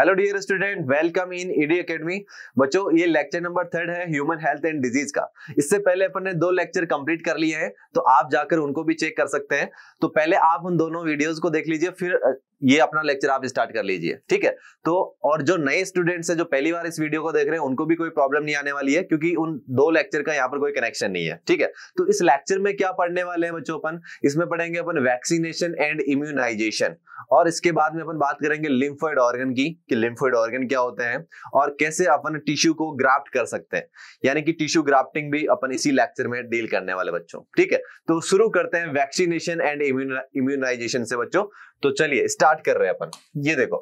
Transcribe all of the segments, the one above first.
Hello dear student, welcome in ED academy. बच्चों, ये lecture number 3 है ह्यूमन हेल्थ एंड डिजीज का। इससे पहले अपन ने 2 लेक्चर कंप्लीट कर लिए हैं, तो आप जाकर उनको भी चेक कर सकते हैं। तो पहले आप उन दोनों वीडियोस को देख लीजिए, फिर ये अपना लेक्चर आप स्टार्ट कर लीजिए, ठीक है। तो और जो नए स्टूडेंट्स हैं जो पहली बार इस वीडियो को देख रहे हैं, उनको भी कोई प्रॉब्लम नहीं आने वाली है, क्योंकि उन 2 लेक्चर का यहाँ पर कोई कनेक्शन नहीं है, ठीक है। तो इस लेक्चर में क्या पढ़ने वाले हैं बच्चों? अपन इसमें पढ़ेंगे अपन वैक्सीनेशन एंड इम्यूनाइजेशन, और इसके बाद में अपन बात करेंगे लिम्फोइड ऑर्गन की, कि लिम्फोइड ऑर्गन क्या होते हैं और कैसे अपन टिश्यू को ग्राफ्ट कर सकते हैं, यानी कि टिश्यू ग्राफ्टिंग भी अपन इसी लेक्चर में डील करने वाले बच्चों, ठीक है। तो शुरू करते हैं वैक्सीनेशन एंड इम्यूनाइजेशन से बच्चों। तो चलिए स्टार्ट कर रहे हैं अपन। ये देखो,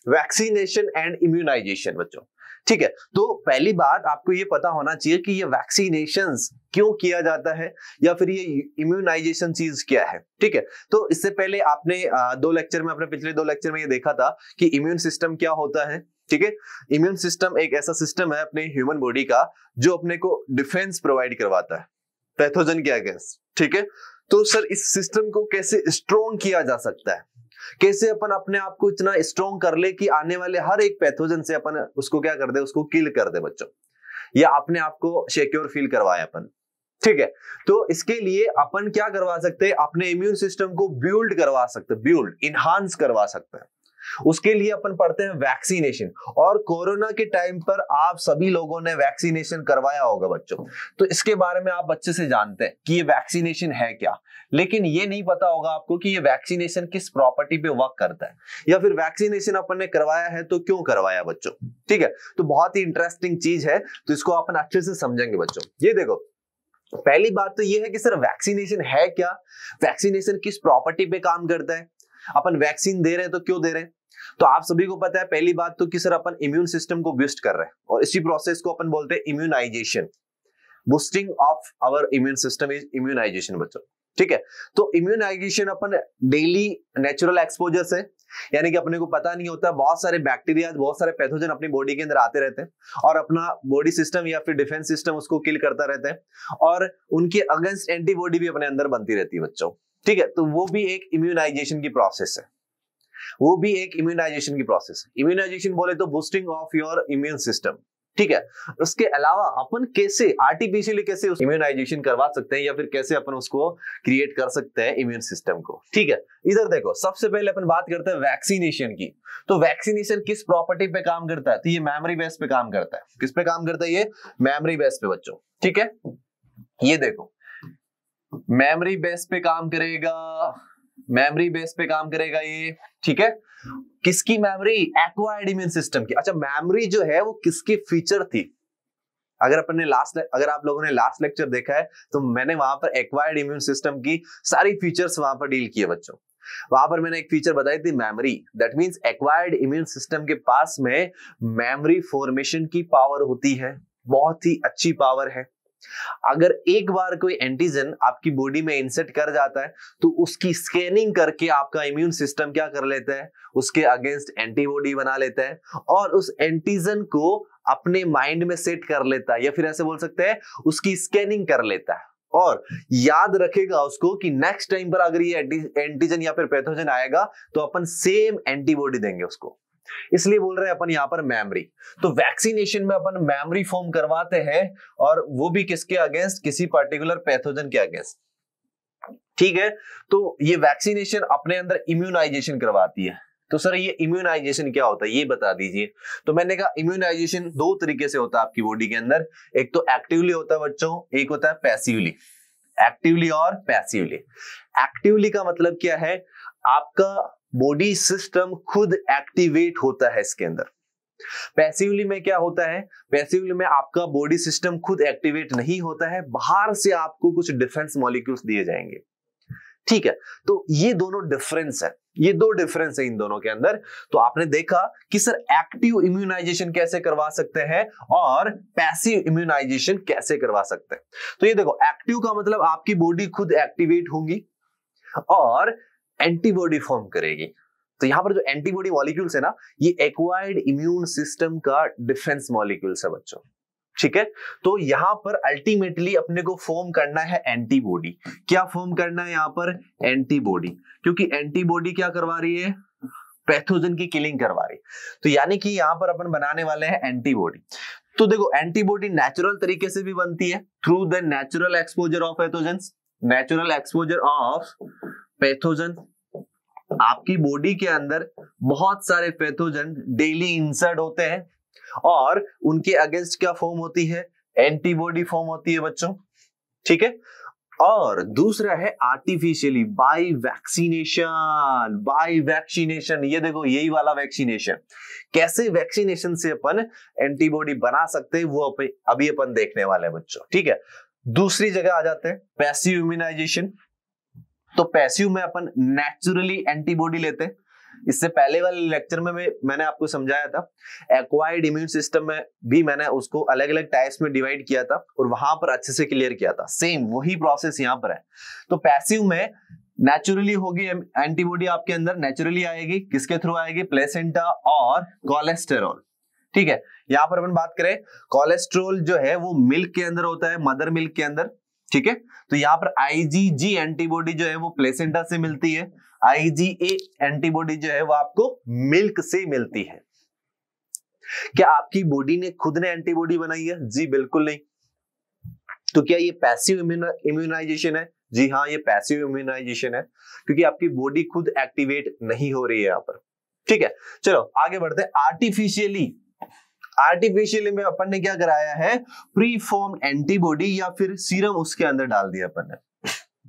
वैक्सीनेशन एंड इम्यूनाइजेशन बच्चों, ठीक है। तो पहली बात आपको ये पता होना चाहिए कि ये वैक्सीनेशंस क्यों किया जाता है, या फिर ये इम्यूनाइजेशन चीज क्या है, ठीक है। तो इससे पहले आपने 2 लेक्चर में, अपने पिछले 2 लेक्चर में ये देखा था कि इम्यून सिस्टम क्या होता है, ठीक है। इम्यून सिस्टम एक ऐसा सिस्टम है अपने ह्यूमन बॉडी का जो अपने को डिफेंस प्रोवाइड करवाता है पैथोजन के अगेंस्ट, ठीक है। तो सर, इस सिस्टम को कैसे स्ट्रॉन्ग किया जा सकता है, कैसे अपन अपने आप को इतना स्ट्रॉन्ग कर ले कि आने वाले हर एक पैथोजन से अपन उसको क्या कर दे, उसको किल कर दे बच्चों, या अपने आप को सिक्योर फील करवाए अपन, ठीक है। तो इसके लिए अपन क्या करवा सकते हैं, अपने इम्यून सिस्टम को बिल्ड करवा सकते हैं, बिल्ड इनहांस करवा सकते हैं। उसके लिए अपन पढ़ते हैं वैक्सीनेशन, और कोरोना के टाइम पर आप सभी लोगों ने वैक्सीनेशन करवाया होगा बच्चों। तो इसके बारे में आप अच्छे से जानते हैं कि ये वैक्सीनेशन है क्या, लेकिन ये नहीं पता होगा आपको कि ये वैक्सीनेशन किस प्रॉपर्टी पे वर्क करता है, या फिर वैक्सीनेशन अपन ने करवाया है तो क्यों करवाया बच्चों, ठीक है। तो बहुत ही इंटरेस्टिंग चीज है, तो इसको अपन अच्छे से समझेंगे बच्चों। ये देखो, पहली बात तो ये है कि सर वैक्सीनेशन है क्या, वैक्सीनेशन किस प्रॉपर्टी पे काम करता है, अपन वैक्सीन दे रहे हैं तो क्यों दे रहे हैं। तो आप सभी को पता है पहली बात तो कि सर अपन इम्यून सिस्टम को बूस्ट कर रहे हैं, और इसी प्रोसेस को अपन बोलते हैं immunization. Boosting of our immune system is immunization बच्चों, ठीक है। तो इम्यूनाइजेशन अपन डेली नेचुरल एक्सपोजर से, यानी कि अपने को पता नहीं होता, बहुत सारे बैक्टीरिया, बहुत सारे पैथोजन अपनी बॉडी के अंदर आते रहते हैं, और अपना बॉडी सिस्टम या फिर डिफेंस सिस्टम उसको किल करता रहता है, और उनके अगेंस्ट एंटीबॉडी भी अपने अंदर बनती रहती है बच्चों, ठीक है। तो वो भी एक इम्यूनाइजेशन की प्रोसेस है, वो भी एक इम्यूनाइजेशन की प्रोसेस है। इम्यूनाइजेशन बोले तो boosting of your immune system, ठीक है। उसके अलावा अपन कैसे आर्टिफिशियली कैसे इम्यूनाइजेशन करवा सकते हैं, या फिर कैसे अपन उसको क्रिएट कर सकते हैं इम्यून सिस्टम को, ठीक है। इधर देखो, सबसे पहले अपन बात करते हैं वैक्सीनेशन की। तो वैक्सीनेशन किस प्रॉपर्टी पे काम करता है, तो ये मेमोरी बेस पे काम करता है। किस पे काम करता है? ये मेमोरी बेस पे बच्चों, ठीक है। ये देखो, मेमोरी बेस पे काम करेगा, मेमोरी बेस पे काम करेगा ये, ठीक है। किसकी मेमोरी? एक्वायर्ड इम्यून सिस्टम की। अच्छा, मेमोरी जो है वो किसकी फीचर थी? अगर आप लोगों ने लास्ट लेक्चर देखा है तो मैंने वहां पर एक्वायर्ड इम्यून सिस्टम की सारी फीचर्स वहां पर डील किए बच्चों। वहां पर मैंने एक फीचर बताई थी, memory. That means acquired immune system के पास में मेमोरी फॉर्मेशन की पावर होती है, बहुत ही अच्छी पावर है। अगर एक बार कोई एंटीजन आपकी बॉडी में इंसर्ट कर जाता है तो उसकी स्कैनिंग करके आपका इम्यून सिस्टम क्या कर लेता है, उसके अगेंस्ट एंटीबॉडी बना लेता है, और उस एंटीजन को अपने माइंड में सेट कर लेता है, या फिर ऐसे बोल सकते हैं उसकी स्कैनिंग कर लेता है, और याद रखेगा उसको कि नेक्स्ट टाइम पर अगर ये एंटीजन या फिर पैथोजन आएगा तो अपन सेम एंटीबॉडी देंगे उसको। इसलिए बोल रहे हैं अपन यहाँ पर मेमोरी। तो वैक्सीनेशन में अपन मेमोरी फॉर्म करवाते हैं, और वो भी किसके अगेंस्ट? किसी पर्टिकुलर पैथोजन के अगेंस्ट, ठीक है। तो ये वैक्सीनेशन अपने अंदर इम्यूनाइजेशन करवाती है। तो सर, ये इम्यूनाइजेशन क्या होता है ये बता दीजिए। तो मैंने कहा इम्यूनाइजेशन 2 तरीके से होता है आपकी बॉडी के अंदर। एक तो एक्टिवली होता है बच्चों, एक होता है पैसिवली। एक्टिवली और पैसिवली। एक्टिवली का मतलब क्या है? आपका बॉडी सिस्टम खुद एक्टिवेट होता है इसके अंदर। पैसिवली में क्या होता है? पैसिवली में आपका बॉडी सिस्टम खुद एक्टिवेट नहीं होता है, बाहर से आपको कुछ डिफेंस मॉलिक्यूल्स दिए जाएंगे, ठीक है। तो ये दोनों डिफरेंस है, ये 2 डिफरेंस है इन दोनों के अंदर। तो आपने देखा कि सर एक्टिव इम्यूनाइजेशन कैसे करवा सकते हैं और पैसिव इम्यूनाइजेशन कैसे करवा सकते हैं। तो ये देखो, एक्टिव का मतलब आपकी बॉडी खुद एक्टिवेट होगी और एंटीबॉडी फॉर्म करेगी। तो यहां पर जो एंटीबॉडी मॉलिक्यूल्स है ना, ये एक्वायर्ड इम्यून सिस्टम का डिफेंस मॉलिक्यूल्स है बच्चों, ठीक है। तो यहां पर अल्टीमेटली अपने को फॉर्म करना है एंटीबॉडी। क्या फॉर्म करना है यहां पर? एंटीबॉडी। क्योंकि एंटीबॉडी क्या करवा रही है? पैथोजन की किलिंग करवा रही। तो यानी कि यहाँ पर अपन बनाने वाले हैं एंटीबॉडी। तो देखो एंटीबॉडी नेचुरल तरीके से भी बनती है through the natural exposure of pathogens. Natural exposure of pathogen, आपकी बॉडी के अंदर बहुत सारे पैथोजन डेली इंसर्ट होते हैं और उनके अगेंस्ट क्या फॉर्म होती है, एंटीबॉडी फॉर्म होती है बच्चों, ठीक है। और दूसरा है artificially by vaccination. By vaccination, ये देखो यही वाला वैक्सीनेशन, कैसे वैक्सीनेशन से अपन एंटीबॉडी बना सकते हैं वो अभी अपन देखने वाले हैं बच्चों, ठीक है। दूसरी जगह आ जाते हैं पैसिव इम्यूनाइजेशन। तो पैसिव में अपन नेचुरली एंटीबॉडी लेते हैं। इससे पहले वाले लेक्चर में मैंने आपको समझाया था एक्वायर्ड इम्यून सिस्टम में भी मैंने उसको अलग अलग टाइप्स में डिवाइड किया था और वहां पर अच्छे से क्लियर किया था। सेम वही प्रोसेस यहाँ पर है। तो पैसिव में नेचुरली होगी एंटीबॉडी, आपके अंदर नेचुरली आएगी, किसके थ्रू आएगी, प्लेसेंटा और कोलेस्टेरॉल, ठीक है। यहाँ पर अपन बात करें कोलेस्ट्रॉल जो है वो मिल्क के अंदर होता है, मदर मिल्क के अंदर, ठीक है। तो यहाँ पर आईजीजी एंटीबॉडी जो है वो प्लेसेंटा से मिलती है, आईजीए एंटीबॉडी जो है वो आपको मिल्क से मिलती है। क्या आपकी बॉडी ने खुद ने एंटीबॉडी बनाई है? जी बिल्कुल नहीं। तो क्या ये पैसिव इम्यूनाइजेशन है? जी हाँ, ये पैसिव इम्यूनाइजेशन है, क्योंकि आपकी बॉडी खुद एक्टिवेट नहीं हो रही है यहाँ पर, ठीक है। चलो आगे बढ़ते हैं। आर्टिफिशियली में अपन ने क्या कराया है, प्री फॉर्म एंटीबॉडी या फिर सीरम उसके अंदर डाल दिया अपन ने,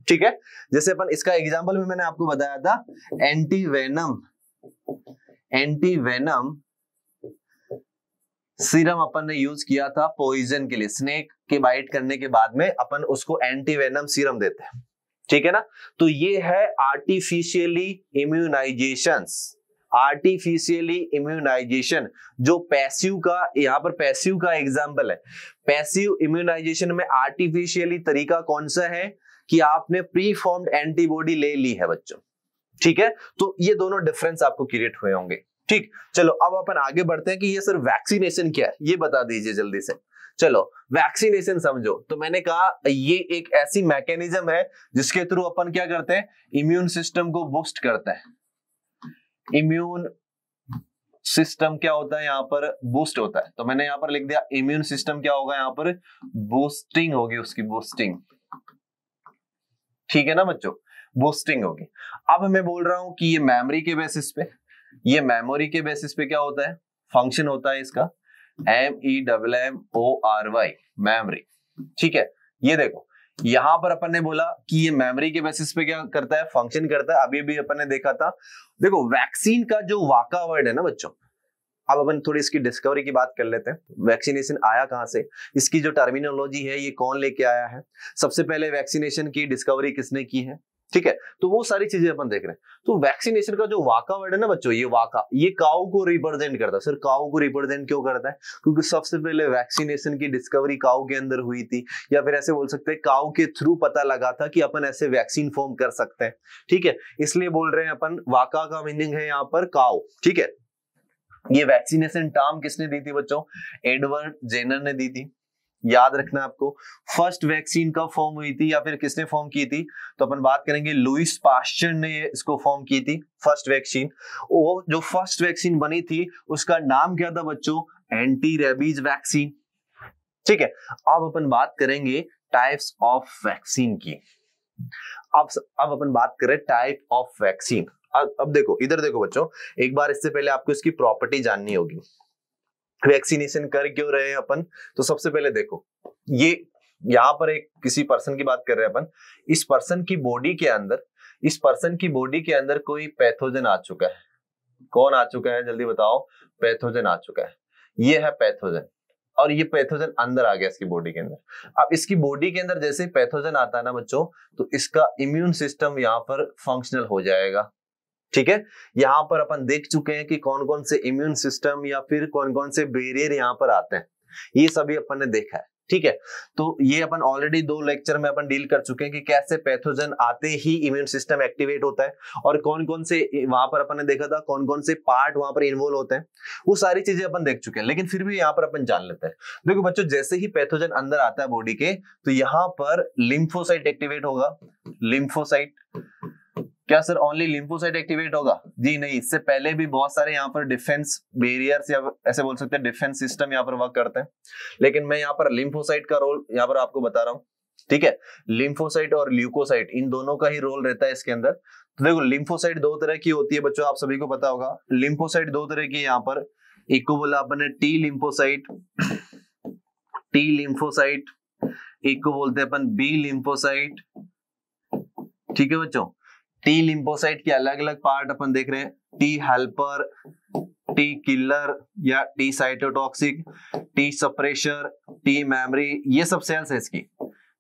ठीक है। जैसे अपन इसका एग्जांपल भी मैंने आपको बताया था, एंटीवेनम सीरम अपन ने यूज किया था पॉइजन के लिए। स्नेक के बाइट करने के बाद में अपन उसको एंटीवेनम सीरम देते हैं, ठीक है ना। तो ये है आर्टिफिशियली इम्यूनाइजेशन जो पैसिव का, यहाँ पर पैसिव का एग्जांपल है। पैसिव इम्यूनाइजेशन में आर्टिफिशियली तरीका कौन सा है कि आपने प्री फॉर्म्ड एंटीबॉडी ले ली है बच्चों, ठीक है। तो ये दोनों डिफरेंस आपको क्रिएट हुए होंगे, ठीक। चलो अब अपन आगे बढ़ते हैं कि ये सर वैक्सीनेशन क्या है, ये बता दीजिए जल्दी से। चलो वैक्सीनेशन समझो। तो मैंने कहा ये एक ऐसी मैकेनिज्म है जिसके थ्रू अपन क्या करते हैं, इम्यून सिस्टम को बूस्ट करते हैं। इम्यून सिस्टम क्या होता है यहाँ पर, बूस्ट होता है। तो मैंने यहाँ पर लिख दिया इम्यून सिस्टम क्या होगा, यहाँ पर बूस्टिंग होगी उसकी, बूस्टिंग, ठीक है ना बच्चों, बूस्टिंग होगी। अब मैं बोल रहा हूं कि ये मेमोरी के बेसिस पे, ये मेमोरी के बेसिस पे क्या होता है, फंक्शन होता है इसका MEMMORY, मेमोरी, ठीक है। ये देखो यहां पर अपन ने बोला कि ये मेमोरी के बेसिस पे क्या करता है, फंक्शन करता है। अभी भी अपन ने देखा था, देखो वैक्सीन का जो वाका वर्ड है ना बच्चों, अब अपन थोड़ी इसकी डिस्कवरी की बात कर लेते हैं। वैक्सीनेशन आया कहां से, इसकी जो टर्मिनोलॉजी है ये कौन लेके आया है, सबसे पहले वैक्सीनेशन की डिस्कवरी किसने की है, ठीक है। तो वो सारी चीजें अपन देख रहे हैं। तो वैक्सीनेशन का जो वाका वर्ड है ना बच्चों, ये वाका, ये काऊ को रिप्रेजेंट करता है। सर काऊ को रिप्रेजेंट क्यों करता है, क्योंकि सबसे पहले वैक्सीनेशन की डिस्कवरी काऊ के अंदर हुई थी, या फिर ऐसे बोल सकते हैं काऊ के थ्रू पता लगा था कि अपन ऐसे वैक्सीन फॉर्म कर सकते हैं, ठीक है। इसलिए बोल रहे हैं अपन, वाका का मीनिंग है यहाँ पर काऊ, ठीक है। ये वैक्सीनेशन टर्म किसने दी थी बच्चों, एडवर्ड जेनर ने दी थी। याद रखना आपको। फर्स्ट वैक्सीन कब फॉर्म हुई थी या फिर किसने फॉर्म की थी, तो अपन बात करेंगे लुइस पास्चर ने इसको फॉर्म की थी फर्स्ट वैक्सीन। वो जो फर्स्ट वैक्सीन बनी थी उसका नाम क्या था बच्चों, एंटी रेबीज वैक्सीन, ठीक है। अब अपन बात करेंगे टाइप्स ऑफ वैक्सीन की। अब अपन बात करें टाइप ऑफ वैक्सीन। अब देखो इधर देखो बच्चों, एक बार इससे पहले आपको इसकी प्रॉपर्टी जाननी होगी। वैक्सीनेशन कर क्यों रहे हैं अपन, तो सबसे पहले देखो, ये यहाँ पर एक किसी पर्सन की बात कर रहे हैं अपन। इस पर्सन की बॉडी के अंदर कोई पैथोजन आ चुका है। कौन आ चुका है, जल्दी बताओ, पैथोजन आ चुका है। ये है पैथोजन, और ये पैथोजन अंदर आ गया इसकी बॉडी के अंदर। अब इसकी बॉडी के अंदर जैसे पैथोजन आता है ना बच्चों, तो इसका इम्यून सिस्टम यहाँ पर फंक्शनल हो जाएगा, ठीक है। यहाँ पर अपन देख चुके हैं कि कौन कौन से इम्यून सिस्टम या फिर कौन कौन से बैरियर यहाँ पर आते हैं, ये सभी अपन ने देखा है, ठीक है। तो ये अपन ऑलरेडी 2 लेक्चर में अपन डील कर चुके हैं कि कैसे पैथोजन आते ही इम्यून सिस्टम एक्टिवेट होता है, और कौन कौन से वहां पर अपन ने देखा था कौन कौन से पार्ट वहां पर इन्वॉल्व होते हैं, वो सारी चीजें अपन देख चुके हैं। लेकिन फिर भी यहाँ पर अपन जान लेते हैं। देखो बच्चों, जैसे ही पैथोजन अंदर आता है बॉडी के, तो यहाँ पर लिम्फोसाइट एक्टिवेट होगा। लिम्फोसाइट क्या सर ओनली लिम्फोसाइट एक्टिवेट होगा? जी नहीं, इससे पहले भी बहुत सारे यहाँ पर डिफेंस बैरियर्स या ऐसे बोल सकते हैं डिफेंस सिस्टम यहाँ पर वर्क करते हैं, लेकिन मैं यहाँ पर लिम्फोसाइट का रोल यहाँ पर आपको बता रहा हूँ। ठीक है, लिम्फोसाइट और ल्यूकोसाइट इन दोनों का ही रोल रहता है इसके अंदर। तो देखो लिम्फोसाइट दो तरह की होती है बच्चों, आप सभी को पता होगा। लिम्फोसाइट दो तरह की यहाँ पर, एक को बोला अपन ने टी लिम्फोसाइट, एक को बोलते हैं अपन बी लिम्फोसाइट। ठीक है बच्चों, टी लिम्फोसाइट के अलग अलग पार्ट अपन देख रहे हैं, टी हेल्पर, टी किलर या T cytotoxic, T suppressor, T memory, ये सब सेल्स है इसकी,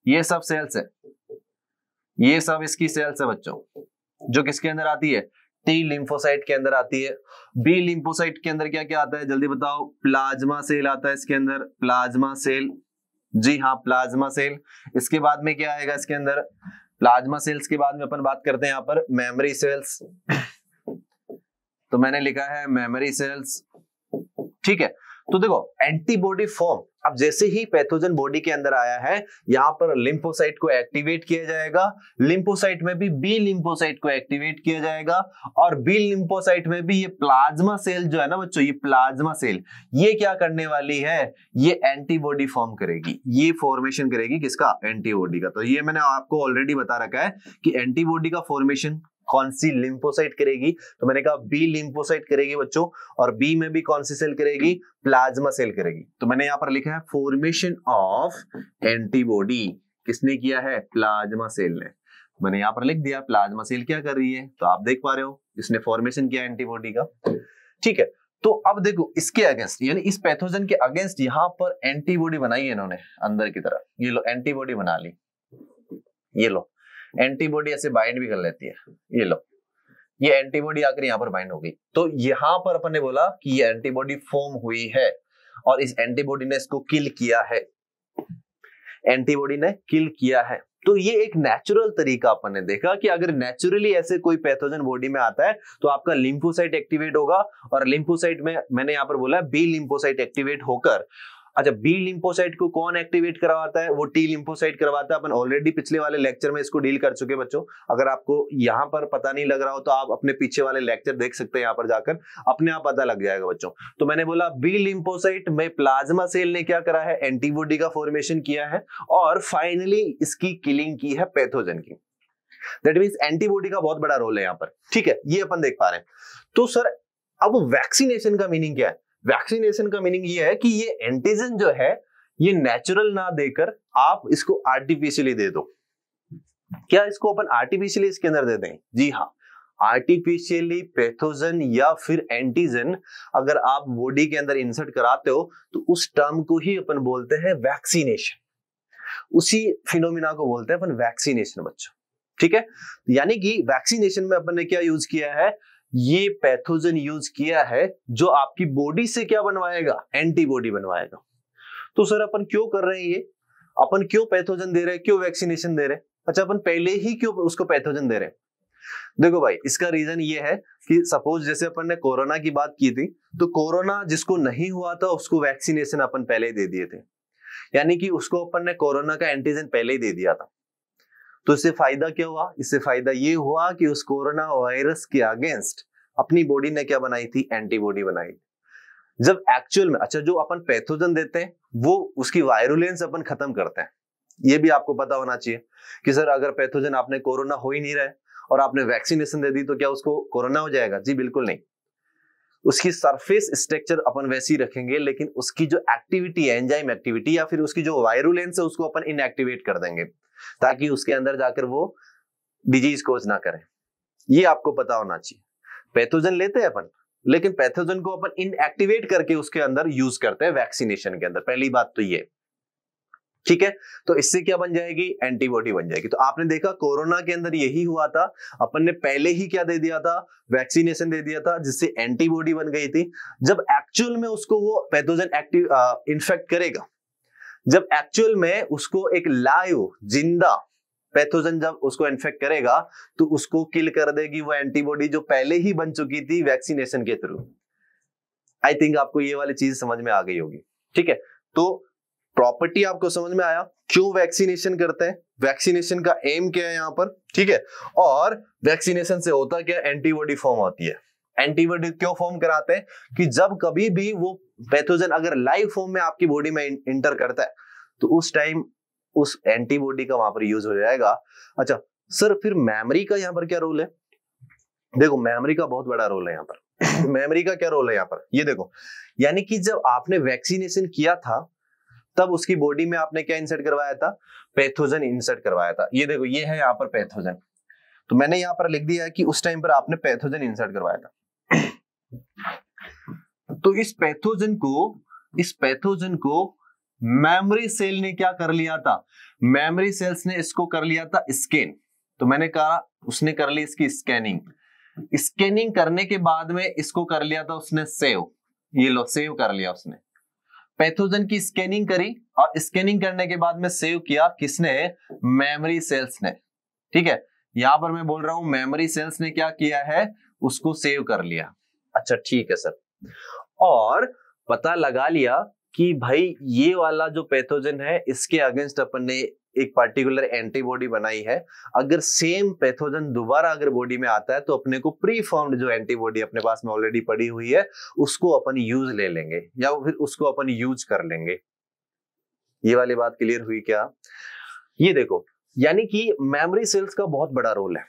ये सब सेल्स है, ये सब इसकी सेल्स है बच्चों, जो किसके अंदर आती है? टी लिम्फोसाइट के अंदर आती है। बी लिम्फोसाइट के अंदर क्या क्या आता है जल्दी बताओ? प्लाज्मा सेल आता है इसके अंदर, प्लाज्मा सेल, जी हाँ प्लाज्मा सेल। इसके बाद में क्या आएगा इसके अंदर? प्लाज्मा सेल्स के बाद में अपन बात करते हैं यहाँ पर मेमोरी सेल्स, तो मैंने लिखा है मेमोरी सेल्स। ठीक है, तो देखो एंटीबॉडी फॉर्म, अब जैसे ही पैथोजन बॉडी के अंदर आया है, यहाँ पर लिम्फोसाइट को एक्टिवेट किया जाएगा, लिम्फोसाइट में भी बी लिम्फोसाइट को एक्टिवेट किया जाएगा, और बी लिम्फोसाइट में भी ये प्लाज्मा सेल जो है ना बच्चों, ये प्लाज्मा सेल ये क्या करने वाली है? ये एंटीबॉडी फॉर्म करेगी, ये फॉर्मेशन करेगी किसका? एंटीबॉडी का। तो ये मैंने आपको ऑलरेडी बता रखा है कि एंटीबॉडी का फॉर्मेशन कौन सी लिम्फोसाइट करेगी, तो मैंने कहा बी लिम्फोसाइट करेगी बच्चों, और बी में भी कौन सी सेल करेगी? प्लाज्मा सेल करेगी। तो मैंने यहां पर लिखा है फॉर्मेशन ऑफ एंटीबॉडी, किसने किया है? प्लाज्मा सेल ने। मैंने यहां पर लिख दिया प्लाज्मा सेल क्या कर रही है, तो आप देख पा रहे हो इसने फॉर्मेशन किया एंटीबॉडी का। ठीक है, तो अब देखो इसके अगेंस्ट, यानी इस पैथोजन के अगेंस्ट यहां पर एंटीबॉडी बनाई है इन्होंने अंदर की तरफ, ये लो एंटीबॉडी बना ली, ये लो एंटीबॉडी ऐसे बाइंड भी कर लेती है, ये लो ये एंटीबॉडी आकर यहाँ पर बाइंड हो गई। तो यहाँ पर अपन ने बोला कि ये एंटीबॉडी फॉर्म हुई है और इस एंटीबॉडी ने इसको किल किया है, एंटीबॉडी ने किल किया है। तो ये एक नेचुरल तरीका अपन ने देखा कि अगर नेचुरली ऐसे कोई पैथोजन बॉडी में आता है तो आपका लिम्फोसाइट एक्टिवेट होगा, और लिम्फोसाइट में मैंने यहाँ पर बोला बी लिम्फोसाइट एक्टिवेट होकर, अच्छा बी लिम्फोसाइट को कौन एक्टिवेट करवाता है? वो टी लिम्फोसाइट करवाता है। अपन ऑलरेडी पिछले वाले लेक्चर में इसको डील कर चुके बच्चों, अगर आपको यहाँ पर पता नहीं लग रहा हो तो आप अपने पीछे वाले लेक्चर देख सकते हैं, यहाँ पर जाकर अपने आप पता लग जाएगा बच्चों। तो मैंने बोला बी लिम्फोसाइट में प्लाज्मा सेल ने क्या करा है? एंटीबॉडी का फॉर्मेशन किया है और फाइनली इसकी किलिंग की है पैथोजन की। दैट मींस एंटीबॉडी का बहुत बड़ा रोल है यहाँ पर। ठीक है, ये अपन देख पा रहे हैं। तो सर अब वैक्सीनेशन का मीनिंग क्या है? वैक्सीनेशन का मीनिंग ये है कि ये एंटीजन जो है ये नेचुरल ना देकर आप इसको आर्टिफिशियली दे दो। क्या इसको अपन आर्टिफिशियली इसके अंदर दे दें? जी हाँ, आर्टिफिशियली पैथोजन या फिर एंटीजन अगर आप बॉडी के अंदर इंसर्ट कराते हो तो उस टर्म को ही अपन बोलते हैं वैक्सीनेशन, उसी फिनोमिना को बोलते हैं अपन वैक्सीनेशन बच्चों। ठीक है, यानी कि वैक्सीनेशन में अपन ने क्या यूज किया है? ये पैथोजन यूज किया है जो आपकी बॉडी से क्या बनवाएगा? एंटीबॉडी बनवाएगा। तो सर अपन क्यों कर रहे हैं ये? अपन क्यों पैथोजन दे रहे हैं, क्यों वैक्सीनेशन दे रहे हैं? अच्छा अपन पहले ही क्यों उसको पैथोजन दे रहे हैं? देखो भाई, इसका रीजन ये है कि सपोज जैसे अपन ने कोरोना की बात की थी, तो कोरोना जिसको नहीं हुआ था उसको वैक्सीनेशन अपन पहले ही दे दिए थे, यानी कि उसको अपन ने कोरोना का एंटीजन पहले ही दे दिया था। तो इससे फायदा क्या हुआ? इससे फायदा ये हुआ कि उस कोरोना वायरस के अगेंस्ट अपनी बॉडी ने क्या बनाई थी? एंटीबॉडी बनाई। जब एक्चुअल में, अच्छा जो अपन पैथोजन देते हैं वो उसकी वायरुलेंस अपन खत्म करते हैं। ये भी आपको पता होना चाहिए कि सर अगर पैथोजन आपने कोरोना हो ही नहीं रहा है और आपने वैक्सीनेशन दे दी तो क्या उसको कोरोना हो जाएगा? जी बिल्कुल नहीं। उसकी सरफेस स्ट्रक्चर अपन वैसी ही रखेंगे, लेकिन उसकी जो एक्टिविटी है, एंजाइम एक्टिविटी या फिर उसकी जो वायरुलेंस है उसको अपन इनएक्टिवेट कर देंगे ताकि उसके अंदर जाकर वो डिजीज कोज ना करे। ये आपको पता होना चाहिए। पैथोजन लेते हैं अपन, लेकिन पैथोजन को अपन इनएक्टिवेट करके उसके अंदर यूज करते हैं वैक्सीनेशन के अंदर। पहली बात तो ये, ठीक है। तो इससे क्या बन जाएगी? एंटीबॉडी बन जाएगी। तो आपने देखा कोरोना के अंदर यही हुआ था, अपन ने पहले ही क्या दे दिया था? वैक्सीनेशन दे दिया था, जिससे एंटीबॉडी बन गई थी। जब एक्चुअल में उसको वो पैथोजन एक्टिव इन्फेक्ट करेगा, जब एक्चुअल में उसको एक लाइव जिंदा पैथोजन जब उसको इन्फेक्ट करेगा तो उसको किल कर देगी वो एंटीबॉडी जो पहले ही बन चुकी थी वैक्सीनेशन के थ्रू। आई थिंक आपको ये वाली चीज समझ में आ गई होगी। ठीक है, तो प्रॉपर्टी आपको समझ में आया, क्यों वैक्सीनेशन करते हैं, वैक्सीनेशन का एम क्या है यहाँ पर, ठीक है। और वैक्सीनेशन से होता क्या, एंटीबॉडी फॉर्म होती है। एंटीबॉडी क्यों फॉर्म कराते हैं कि जब कभी भी वो पैथोजन अगर लाइव फॉर्म में आपकी बॉडी में इंटर करता है तो उस टाइम उस एंटीबॉडी का वहां पर यूज हो जाएगा। अच्छा सर, फिर मेमोरी का यहाँ पर क्या रोल है? देखो मेमोरी का बहुत बड़ा रोल है यहाँ पर। मेमोरी का क्या रोल है यहाँ पर, ये देखो, यानी कि जब आपने वैक्सीनेशन किया था तब उसकी बॉडी में आपने क्या इंसर्ट करवाया था, पैथोजन इंसर्ट करवाया था। ये देखो ये है यहाँ पर पैथोजन, तो मैंने यहाँ पर लिख दिया कि उस टाइम पर आपने पैथोजन इंसर्ट करवाया था। तो इस पैथोजन को मेमोरी सेल ने क्या कर लिया था, मेमोरी सेल्स ने इसको कर लिया था स्कैन। तो मैंने कहा उसने कर ली इसकी स्कैनिंग, स्कैनिंग करने के बाद में इसको कर लिया था उसने सेव। ये लो सेव कर लिया उसने, पैथोजन की स्कैनिंग करी और स्कैनिंग करने के बाद में सेव किया किसने, मेमोरी सेल्स ने। ठीक है, यहां पर मैं बोल रहा हूं मेमोरी सेल्स ने क्या किया है, उसको सेव कर लिया। अच्छा ठीक है सर, और पता लगा लिया कि भाई ये वाला जो पैथोजन है इसके अगेंस्ट अपन ने एक पर्टिकुलर एंटीबॉडी बनाई है। अगर सेम पैथोजन दोबारा अगर बॉडी में आता है तो अपने को प्री फॉर्म्ड जो एंटीबॉडी अपने पास में ऑलरेडी पड़ी हुई है उसको अपन यूज ले लेंगे या फिर उसको अपन यूज कर लेंगे। ये वाली बात क्लियर हुई क्या? ये देखो, यानी कि मेमोरी सेल्स का बहुत बड़ा रोल है।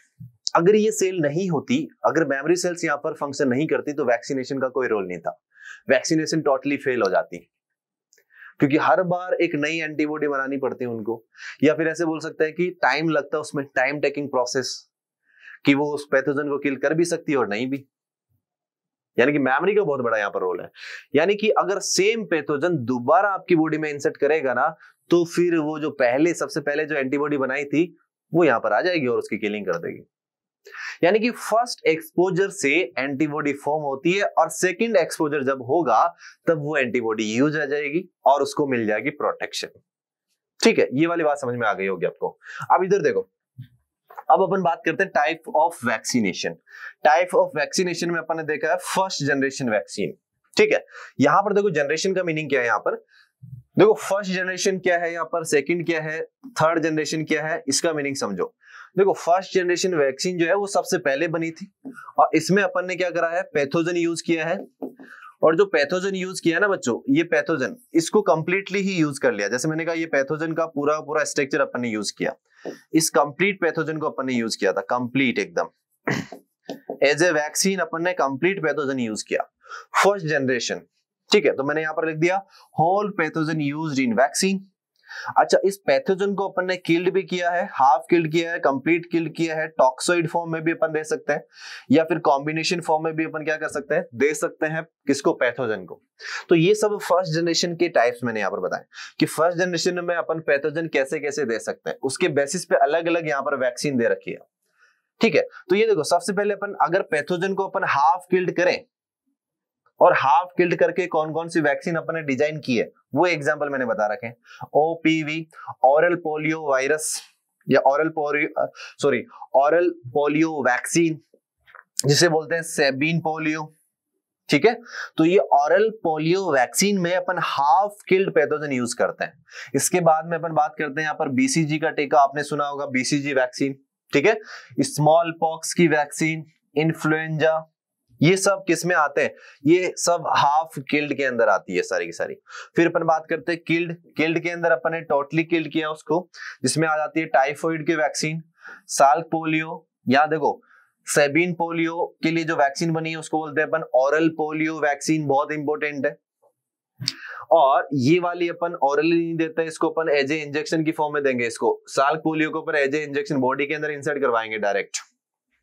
अगर ये सेल नहीं होती, अगर मेमोरी सेल्स यहाँ पर फंक्शन नहीं करती तो वैक्सीनेशन का कोई रोल नहीं था, वैक्सीनेशन टोटली फेल हो जाती, क्योंकि हर बार एक नई एंटीबॉडी बनानी पड़ती है उनको, या फिर ऐसे बोल सकते हैं कि टाइम लगता है उसमें, टाइम टेकिंग प्रोसेस, कि वो उस पैथोजन को किल कर भी सकती है और नहीं भी। यानी कि मेमोरी का बहुत बड़ा यहाँ पर रोल है। यानी कि अगर सेम पैथोजन दोबारा आपकी बॉडी में इंसर्ट करेगा ना तो फिर वो जो पहले सबसे पहले जो एंटीबॉडी बनाई थी वो यहाँ पर आ जाएगी और उसकी किलिंग कर देगी। यानी कि फर्स्ट एक्सपोजर से एंटीबॉडी फॉर्म होती है और सेकंड एक्सपोजर जब होगा तब वो एंटीबॉडी यूज आ जाएगी और उसको मिल जाएगी प्रोटेक्शन। ठीक है, ये वाली बात समझ में आ गई होगी आपको। अब इधर देखो, अब अपन बात करते हैं type of vaccination. Type of vaccination में अपन ने देखा है फर्स्ट जनरेशन वैक्सीन। ठीक है, यहां पर देखो जनरेशन का मीनिंग क्या है, यहां पर देखो फर्स्ट जनरेशन क्या है, यहाँ पर सेकंड क्या है, थर्ड जनरेशन क्या है, इसका मीनिंग समझो। देखो फर्स्ट जनरेशन वैक्सीन जो है वो सबसे पहले बनी थी और इसमें अपन ने क्या करा है, पैथोजन यूज किया है। और जो पैथोजन यूज किया ना बच्चों, ये पैथोजन इसको कंप्लीटली ही यूज कर लिया। जैसे मैंने कहा ये पैथोजन का पूरा पूरा स्ट्रक्चर अपन ने यूज किया, इस कंप्लीट पैथोजन को अपन ने यूज किया था, कंप्लीट एकदम एज ए वैक्सीन अपन ने कंप्लीट पैथोजन यूज किया फर्स्ट जनरेशन। ठीक है, तो मैंने यहां पर लिख दिया whole pathogen used in vaccine. अच्छा, इस पैथोजन को अपन ने किल्ड भी किया है, हाफ किल्ड किया है, कंप्लीट किल्ड किया है, टॉक्सोइड फॉर्म में भी अपन दे सकते हैं या फिर कॉम्बिनेशन फॉर्म में भी अपन क्या कर सकते हैं, दे सकते हैं किसको, पैथोजन को। तो ये सब फर्स्ट जनरेशन के टाइप्स मैंने यहाँ पर बताए कि फर्स्ट जनरेशन में अपन पैथोजन कैसे कैसे दे सकते हैं, उसके बेसिस पे अलग अलग यहाँ पर वैक्सीन दे रखी है। ठीक है, तो ये देखो सबसे पहले अपन अगर पैथोजन को अपन हाफ किल्ड करें और हाफ किल्ड करके कौन कौन सी वैक्सीन अपन ने डिजाइन की है वो एग्जांपल मैंने बता रखे हैं। ओपीवी ऑरल पोलियो वायरस या ऑरल पोलियो वैक्सीन जिसे बोलते हैं सेबीन पोलियो। ठीक है, तो ये ऑरल पोलियो वैक्सीन में अपन हाफ किल्ड पैथोजन यूज करते हैं। इसके बाद में अपन बात करते हैं यहाँ पर बीसीजी का टीका, आपने सुना होगा बीसीजी वैक्सीन। ठीक है, स्मॉल पॉक्स की वैक्सीन, इन्फ्लुएंजा, ये सब किस में आते हैं, ये सब हाफ किल्ड के अंदर आती है सारी की सारी। फिर अपन बात करते हैं किल्ड के अंदर अपन ने टोटली किल्ड किया उसको, जिसमें आ जाती है टाइफॉइड की वैक्सीन, साल्क पोलियो। यहाँ देखो सेबीन पोलियो के लिए जो वैक्सीन बनी है उसको बोलते हैं अपन ऑरल पोलियो वैक्सीन, बहुत इंपॉर्टेंट है। और ये वाली अपन ऑरली नहीं देते हैं, इसको अपन एज ए इंजेक्शन की फॉर्म में देंगे। इसको साल्क पोलियो को अपन एज ए इंजेक्शन बॉडी के अंदर इंसर्ट करवाएंगे डायरेक्ट।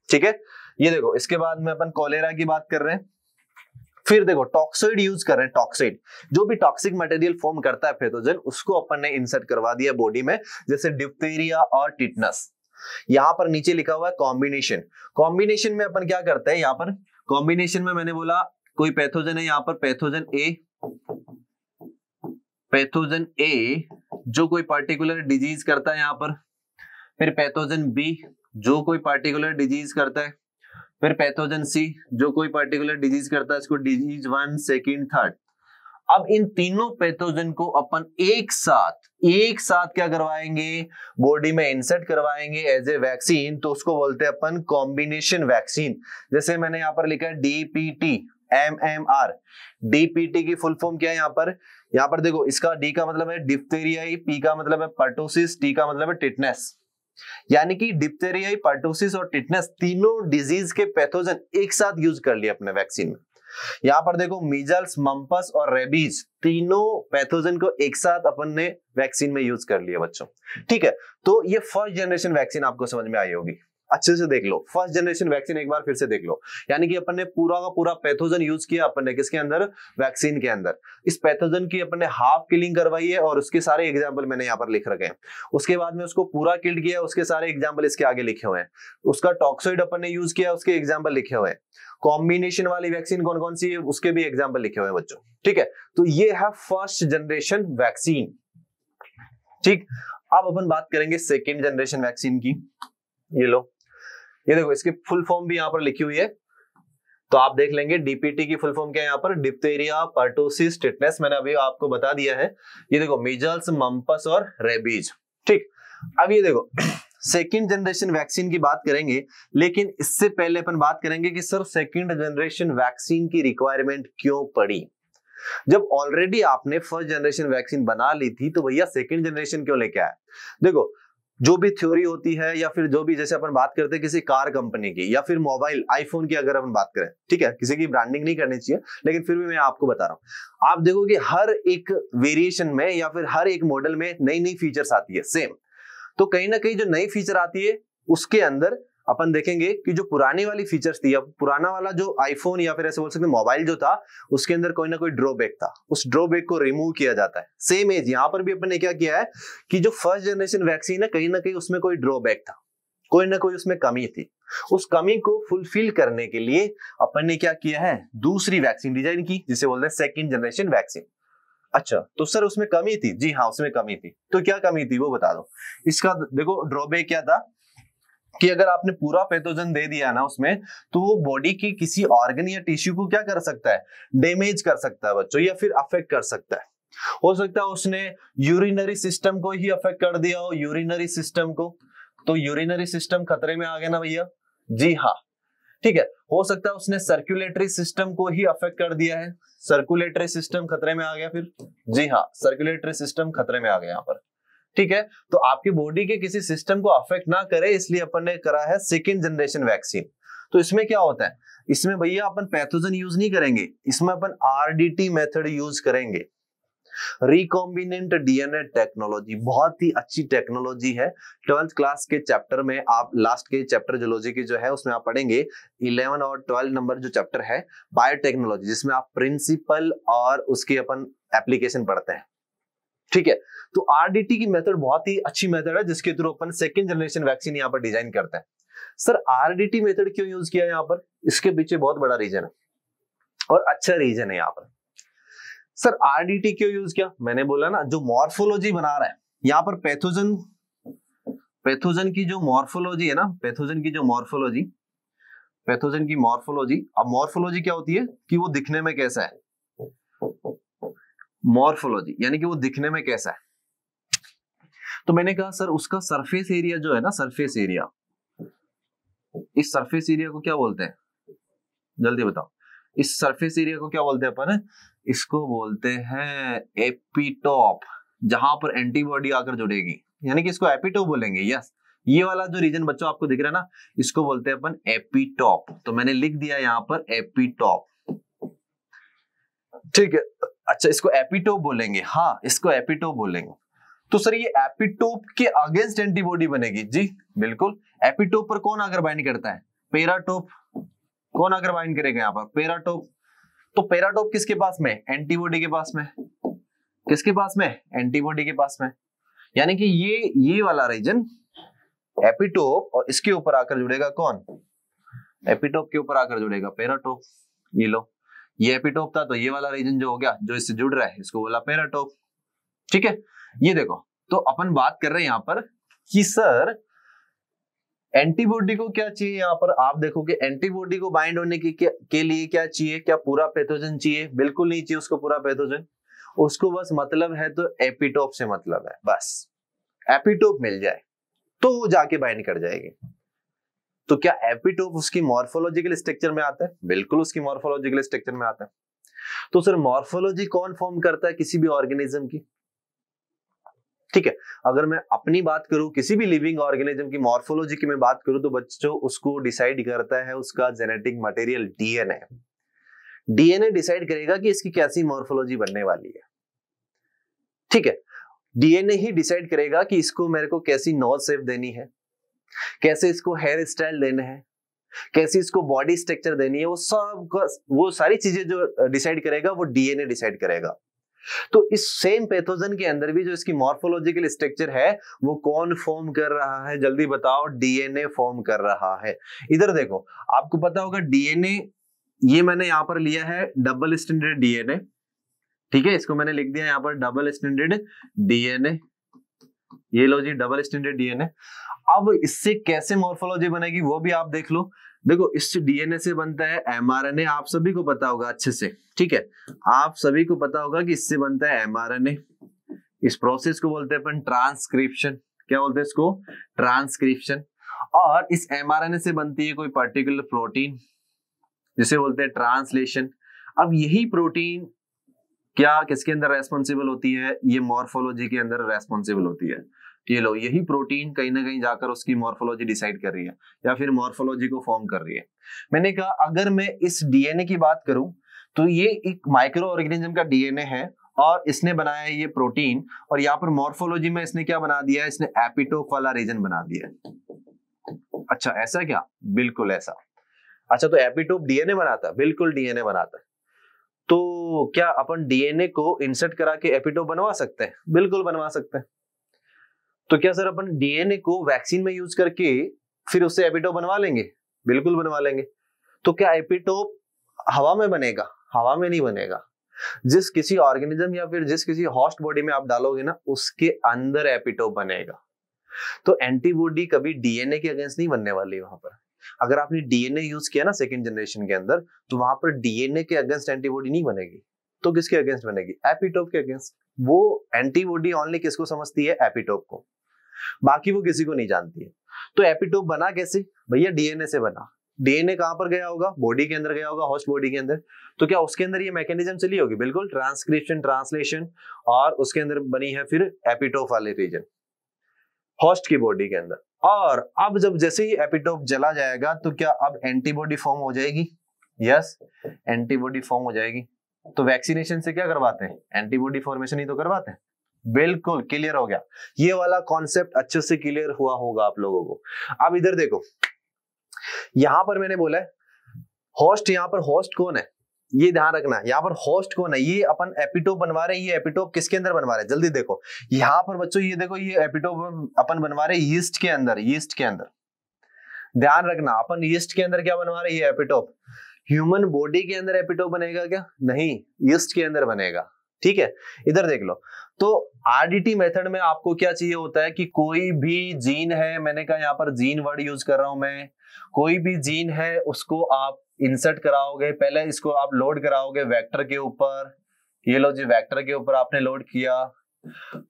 ठीक है, ये देखो इसके बाद में अपन कोलेरा की बात कर रहे हैं। फिर देखो टॉक्सोइड यूज कर रहे हैं, टॉक्सोइड जो भी टॉक्सिक मटेरियल फॉर्म करता है पैथोजन उसको अपन ने इंसर्ट करवा दिया बॉडी में, जैसे डिप्थीरिया और टिटनस। यहां पर नीचे लिखा हुआ है कॉम्बिनेशन। कॉम्बिनेशन में अपन क्या करते हैं, यहाँ पर कॉम्बिनेशन में मैंने बोला कोई पैथोजन है, यहाँ पर पैथोजन ए जो कोई पर्टिकुलर डिजीज करता है यहाँ पर, फिर पैथोजन बी जो कोई पर्टिकुलर डिजीज करता है, फिर पैथोजन सी जो कोई पर्टिकुलर डिजीज करता है, इसको डिजीज 1 2 3। अब इन तीनों पैथोजन को अपन एक साथ क्या करवाएंगे, बॉडी में इंसर्ट करवाएंगे एज ए वैक्सीन, तो उसको बोलते हैं अपन कॉम्बिनेशन वैक्सीन। जैसे मैंने यहाँ पर लिखा है DPT MMR। DPT की फुल फॉर्म क्या है यहाँ पर देखो, इसका D का मतलब है डिप्थेरियाई, P का मतलब है पर्टोसिस, T का मतलब है टिटनेस। यानी कि डिप्थेरियाई, पर्टोसिस और टिटनेस तीनों डिजीज के पैथोजन एक साथ यूज कर लिए अपने वैक्सीन में। यहाँ पर देखो मीजल्स, मम्पस और रेबीज तीनों पैथोजन को एक साथ अपन ने वैक्सीन में यूज कर लिया बच्चों। ठीक है, तो ये फर्स्ट जनरेशन वैक्सीन आपको समझ में आई होगी। अच्छे से देख लो, फर्स्ट जनरेशन वैक्सीन एक बार फिर से देख लो। यानी कि अपन ने पूरा का पूरा पैथोजन यूज किया अपन ने किसके अंदर, वैक्सीन के अंदर। इस पैथोजन की अपन ने हाफ किलिंग करवाई है और उसके सारे एग्जांपल मैंने यहाँ पर लिख रखे हैं। उसके बाद में उसको पूरा किल्ड किया, उसके सारे एग्जांपल इसके आगे लिखे हुए हैं। उसका टॉक्सोइड अपन ने यूज किया, उसके एग्जांपल लिखे हुए हैं। कॉम्बिनेशन वाली वैक्सीन कौन कौन सी है उसके भी एग्जांपल लिखे हुए हैं बच्चों। ठीक है, तो ये है फर्स्ट जनरेशन वैक्सीन। ठीक, अब अपन बात करेंगे सेकेंड जनरेशन वैक्सीन की। ये लो, ये देखो, इसकी फुल फॉर्म भी यहाँ पर लिखी हुई है, तो आप देख लेंगे। DPT की फुल फॉर्म क्या है यहाँ पर, डिप्थेरिया, पर्टोसिस, टिटनेस, मैंने अभी आपको बता दिया है। ये देखो मीजल्स, मम्पस और रेबीज। ठीक, अब ये देखो सेकेंड जनरेशन वैक्सीन की बात करेंगे, लेकिन इससे पहले अपन बात करेंगे कि सर सेकेंड जनरेशन वैक्सीन की रिक्वायरमेंट क्यों पड़ी। जब ऑलरेडी आपने फर्स्ट जनरेशन वैक्सीन बना ली थी तो भैया सेकेंड जनरेशन क्यों लेके आए। देखो, जो भी थ्योरी होती है या फिर जो भी, जैसे अपन बात करते हैं किसी कार कंपनी की या फिर मोबाइल आईफोन की अगर अपन बात करें, ठीक है, किसी की ब्रांडिंग नहीं करनी चाहिए, लेकिन फिर भी मैं आपको बता रहा हूं। आप देखो कि हर एक वेरिएशन में या फिर हर एक मॉडल में नई नई फीचर्स आती है सेम। तो कहीं ना कहीं जो नई फीचर आती है उसके अंदर अपन देखेंगे कि जो पुरानी वाली फीचर्स थी, अब पुराना वाला जो आईफोन या फिर ऐसे बोल सकते मोबाइल जो था, उसके अंदर कोई ना कोई ड्रॉबैक था, उस ड्रॉबैक को रिमूव किया जाता है। सेम एज यहाँ पर भी अपन ने क्या किया है कि जो फर्स्ट जनरेशन वैक्सीन है कहीं ना कहीं उसमें कोई ड्रॉबैक था, कोई ना कोई उसमें कमी थी। उस कमी को फुलफिल करने के लिए अपन ने क्या किया है, दूसरी वैक्सीन डिजाइन की, जिसे बोलते हैं सेकेंड जनरेशन वैक्सीन। अच्छा, तो सर उसमें कमी थी? जी हाँ, उसमें कमी थी। तो क्या कमी थी वो बता दो। इसका देखो ड्रॉबैक क्या था कि अगर आपने पूरा पैथोजन दे दिया ना उसमें, तो वो बॉडी की किसी ऑर्गन या टिश्यू को क्या कर सकता है, डैमेज कर सकता है बच्चों, या फिर अफेक्ट कर सकता है। हो सकता है उसने यूरिनरी सिस्टम को ही अफेक्ट कर दिया हो, यूरिनरी सिस्टम को, तो यूरिनरी सिस्टम खतरे में आ गया ना भैया। जी हाँ, ठीक है। हो सकता है उसने सर्कुलेटरी सिस्टम को ही अफेक्ट कर दिया है, सर्कुलेटरी सिस्टम खतरे में आ गया फिर। जी हाँ, सर्कुलेटरी सिस्टम खतरे में आ गया यहाँ पर। ठीक है, तो आपकी बॉडी के किसी सिस्टम को अफेक्ट ना करे इसलिए अपन ने करा है सेकेंड जनरेशन वैक्सीन। तो इसमें क्या होता है, इसमें भैया अपन पैथोजन यूज नहीं करेंगे, इसमें अपन RDT मेथड यूज करेंगे, रिकॉम्बिनेंट DNA टेक्नोलॉजी। बहुत ही अच्छी टेक्नोलॉजी है। 12th क्लास के चैप्टर में आप लास्ट के चैप्टर जूलॉजी की जो है उसमें आप पढ़ेंगे 11 और 12 नंबर जो चैप्टर है बायोटेक्नोलॉजी, जिसमें आप प्रिंसिपल और उसकी अपन एप्लीकेशन पढ़ते हैं। ठीक है, तो RDT की मेथड बहुत ही अच्छी मेथड है जिसके थ्रू अपन सेकेंड जनरेशन वैक्सीन यहाँ पर डिजाइन करते हैं। सर RDT मेथड क्यों यूज किया यहाँ पर, इसके पीछे बहुत बड़ा रीजन है और अच्छा रीजन है यहाँ पर। सर RDT क्यों यूज किया, मैंने बोला ना, जो मॉर्फोलॉजी बना रहा है यहाँ पर पैथोजन की जो मॉर्फोलॉजी है ना, पैथोजन की मॉर्फोलॉजी। अब मॉर्फोलॉजी क्या होती है कि वो दिखने में कैसा है, मॉर्फोलॉजी यानी कि वो दिखने में कैसा है। तो मैंने कहा सर उसका सरफेस एरिया जो है ना, सरफेस एरिया, इस सरफेस एरिया को क्या बोलते हैं, जल्दी बताओ। इस सरफेस एरिया को क्या बोलते हैं अपन, इसको बोलते हैं एपिटोप, जहां पर एंटीबॉडी आकर जुड़ेगी, यानी कि इसको एपिटोप बोलेंगे। यस, ये वाला जो रीजन बच्चों आपको दिख रहा है ना, इसको बोलते हैं अपन एपिटोप। तो मैंने लिख दिया यहाँ पर एपिटोप। ठीक है, अच्छा इसको एपिटोप बोलेंगे, हाँ इसको एपिटोप बोलेंगे। तो सर ये एपिटोप के अगेंस्ट एंटीबॉडी बनेगी, जी बिल्कुल। एपिटोप पर कौन आकर बाइंड करता है, पेराटोप। कौन आकर बाइंड करेगा यहाँ पर, पेराटोप। तो पेराटोप किसके पास में, एंटीबॉडी के पास में। किसके पास में, एंटीबॉडी के पास में। यानी कि ये वाला रीजन एपिटोप, और इसके ऊपर आकर जुड़ेगा कौन, एपिटोप के ऊपर आकर जुड़ेगा पेराटोप। ये लो, ये एपिटोप था तो ये वाला रीजन जो हो गया, जो इससे जुड़ रहा है, इसको बोला पेराटोप। ठीक है, ये देखो, तो अपन बात कर रहे हैं यहाँ पर कि सर एंटीबॉडी को क्या चाहिए। यहाँ पर आप देखो कि एंटीबॉडी को बाइंड होने के लिए क्या चाहिए, क्या पूरा पैथोजन चाहिए, बिल्कुल नहीं चाहिए उसको पूरा पैथोजन। उसको बस मतलब है तो एपिटोप से मतलब है, बस एपिटोप मिल जाए तो वो जाके बाइंड कर जाएगी। तो क्या एपिटोप उसकी मॉर्फोलॉजिकल स्ट्रक्चर में आता है? बिल्कुल उसकी मॉर्फोलॉजिकल स्ट्रक्चर में आता है। तो सर मॉर्फोलॉजी कौन फॉर्म करता है किसी भी ऑर्गेनिज्म की? ठीक है, अगर मैं अपनी बात करूं, किसी भी लिविंग ऑर्गेनिज्म की मॉर्फोलॉजी की मैं बात करूं, तो बच्चों उसको डिसाइड करता है उसका genetic material DNA. DNA decide करेगा कि इसकी कैसी मॉर्फोलॉजी बनने वाली है। ठीक है, डीएनए ही डिसाइड करेगा कि इसको मेरे को कैसी नोज शेप देनी है, कैसे इसको हेयर स्टाइल देना है, कैसी इसको बॉडी स्ट्रक्चर देनी है, वो सारी चीजें जो डिसाइड करेगा वो डीएनए डिसाइड करेगा। तो इस सेम पैथोजन के अंदर भी जो इसकी मॉर्फोलॉजिकल स्ट्रक्चर है वो कौन फॉर्म कर रहा है? जल्दी बताओ। डीएनए फॉर्म कर रहा है। इधर देखो, आपको पता होगा डीएनए, ये मैंने यहां पर लिया है डबल स्टैंडर्ड डीएनए। ठीक है, इसको मैंने लिख दिया यहां पर डबल स्टैंडर्ड डीएनए। ये लो जी डबल स्टैंडर्ड डीएनए। अब इससे कैसे मॉर्फोलॉजी बनेगी वो भी आप देख लो। देखो, इस डीएनए से बनता है एमआरएनए, आप सभी को पता होगा अच्छे से। ठीक है, आप सभी को पता होगा कि इससे बनता है एमआरएनए। इस प्रोसेस को बोलते हैं अपन ट्रांसक्रिप्शन। क्या बोलते हैं इसको? ट्रांसक्रिप्शन। और इस एमआरएनए से बनती है कोई पर्टिकुलर प्रोटीन जिसे बोलते हैं ट्रांसलेशन। अब यही प्रोटीन क्या किसके अंदर रेस्पॉन्सिबल होती है? ये मॉर्फोलॉजी के अंदर रेस्पॉन्सिबल होती है। ये लो, यही प्रोटीन कहीं ना कहीं जाकर उसकी मॉर्फोलॉजी डिसाइड कर रही है या फिर मॉर्फोलॉजी को फॉर्म कर रही है। मैंने कहा अगर मैं इस डीएनए की बात करूं तो ये एक माइक्रो ऑर्गेनिज्म का डीएनए है और इसने बनाया है ये प्रोटीन, और यहाँ पर मॉर्फोलॉजी में इसने क्या बना दिया है? इसने एपिटोप वाला रीजन बना दिया है। अच्छा, ऐसा क्या? बिल्कुल ऐसा। अच्छा, तो एपिटोप डीएनए बनाता है? बिल्कुल डीएनए बनाता है। तो क्या अपन डीएनए को इंसर्ट करा के एपिटोप बनवा सकते हैं? बिल्कुल बनवा सकते हैं। तो क्या सर अपन डीएनए को वैक्सीन में यूज करके फिर उससे एपिटोप बनवा लेंगे? बिल्कुल बनवा लेंगे। तो क्या एपिटोप हवा में बनेगा? हवा में नहीं बनेगा। जिस किसी ऑर्गेनिज्म या फिर जिस किसी होस्ट बॉडी में आप डालोगे ना, उसके अंदर एपिटोप बनेगा। तो एंटीबॉडी कभी डीएनए के अगेंस्ट नहीं बनने वाली वहां पर। अगर आपने डीएनए यूज किया ना सेकेंड जनरेशन के अंदर, तो वहां पर डीएनए के अगेंस्ट एंटीबॉडी नहीं बनेगी। तो किसके अगेंस्ट बनेगी? एपिटोप के अगेंस्ट। वो एंटीबॉडी ओनली किसको समझती है? एपिटोप को, बाकी वो किसी को नहीं जानती है। तो एपिटोप बना कैसे? भैया डीएनए से बना। डीएनए कहां पर गया होगा? बॉडी के अंदर गया होगा, होस्ट बॉडी के अंदर। तो क्या उसके अंदर ये मैकेनिज्म चली होगी? बिल्कुल, ट्रांसक्रिप्शन, ट्रांसलेशन, और उसके अंदर बनी है फिर एपिटोप वाले रीजन होस्ट की बॉडी के अंदर। और अब जब जैसे ही एपिटोप जला जाएगा तो क्या अब एंटीबॉडी फॉर्म हो जाएगी? यस, एंटीबॉडी फॉर्म हो जाएगी। तो वैक्सीनेशन से क्या करवाते हैं? एंटीबॉडी फॉर्मेशन ही तो करवाते हैं। बिल्कुल क्लियर हो गया। ये वाला कॉन्सेप्ट अच्छे से क्लियर हुआ होगा आप लोगों को। अब इधर देखो, यहां पर मैंने बोला है होस्ट। यहां पर होस्ट कौन है? ये ध्यान रखना, यहाँ पर होस्ट कौन है? ये अपन एपिटोप बनवा रहे हैं। ये एपिटोप किसके अंदर बनवा रहे हैं? जल्दी देखो यहाँ पर बच्चों, ये देखो, ये एपिटोप अपन बनवा रहे हैं यीस्ट के अंदर। यीस्ट के अंदर ध्यान रखना, अपन यीस्ट के अंदर क्या बनवा रहे हैं? एपिटोप। ह्यूमन बॉडी के अंदर एपिटोप बनेगा क्या? नहीं, यीस्ट के अंदर बनेगा। ठीक है, इधर देख लो। तो आरडीटी मेथड में आपको क्या चाहिए होता है कि कोई भी जीन है, मैंने कहा यहाँ पर जीन वर्ड यूज कर रहा हूं मैं, कोई भी जीन है उसको आप इंसर्ट कराओगे। पहले इसको आप लोड कराओगे वेक्टर के ऊपर। ये लो जी, वेक्टर के ऊपर आपने लोड किया।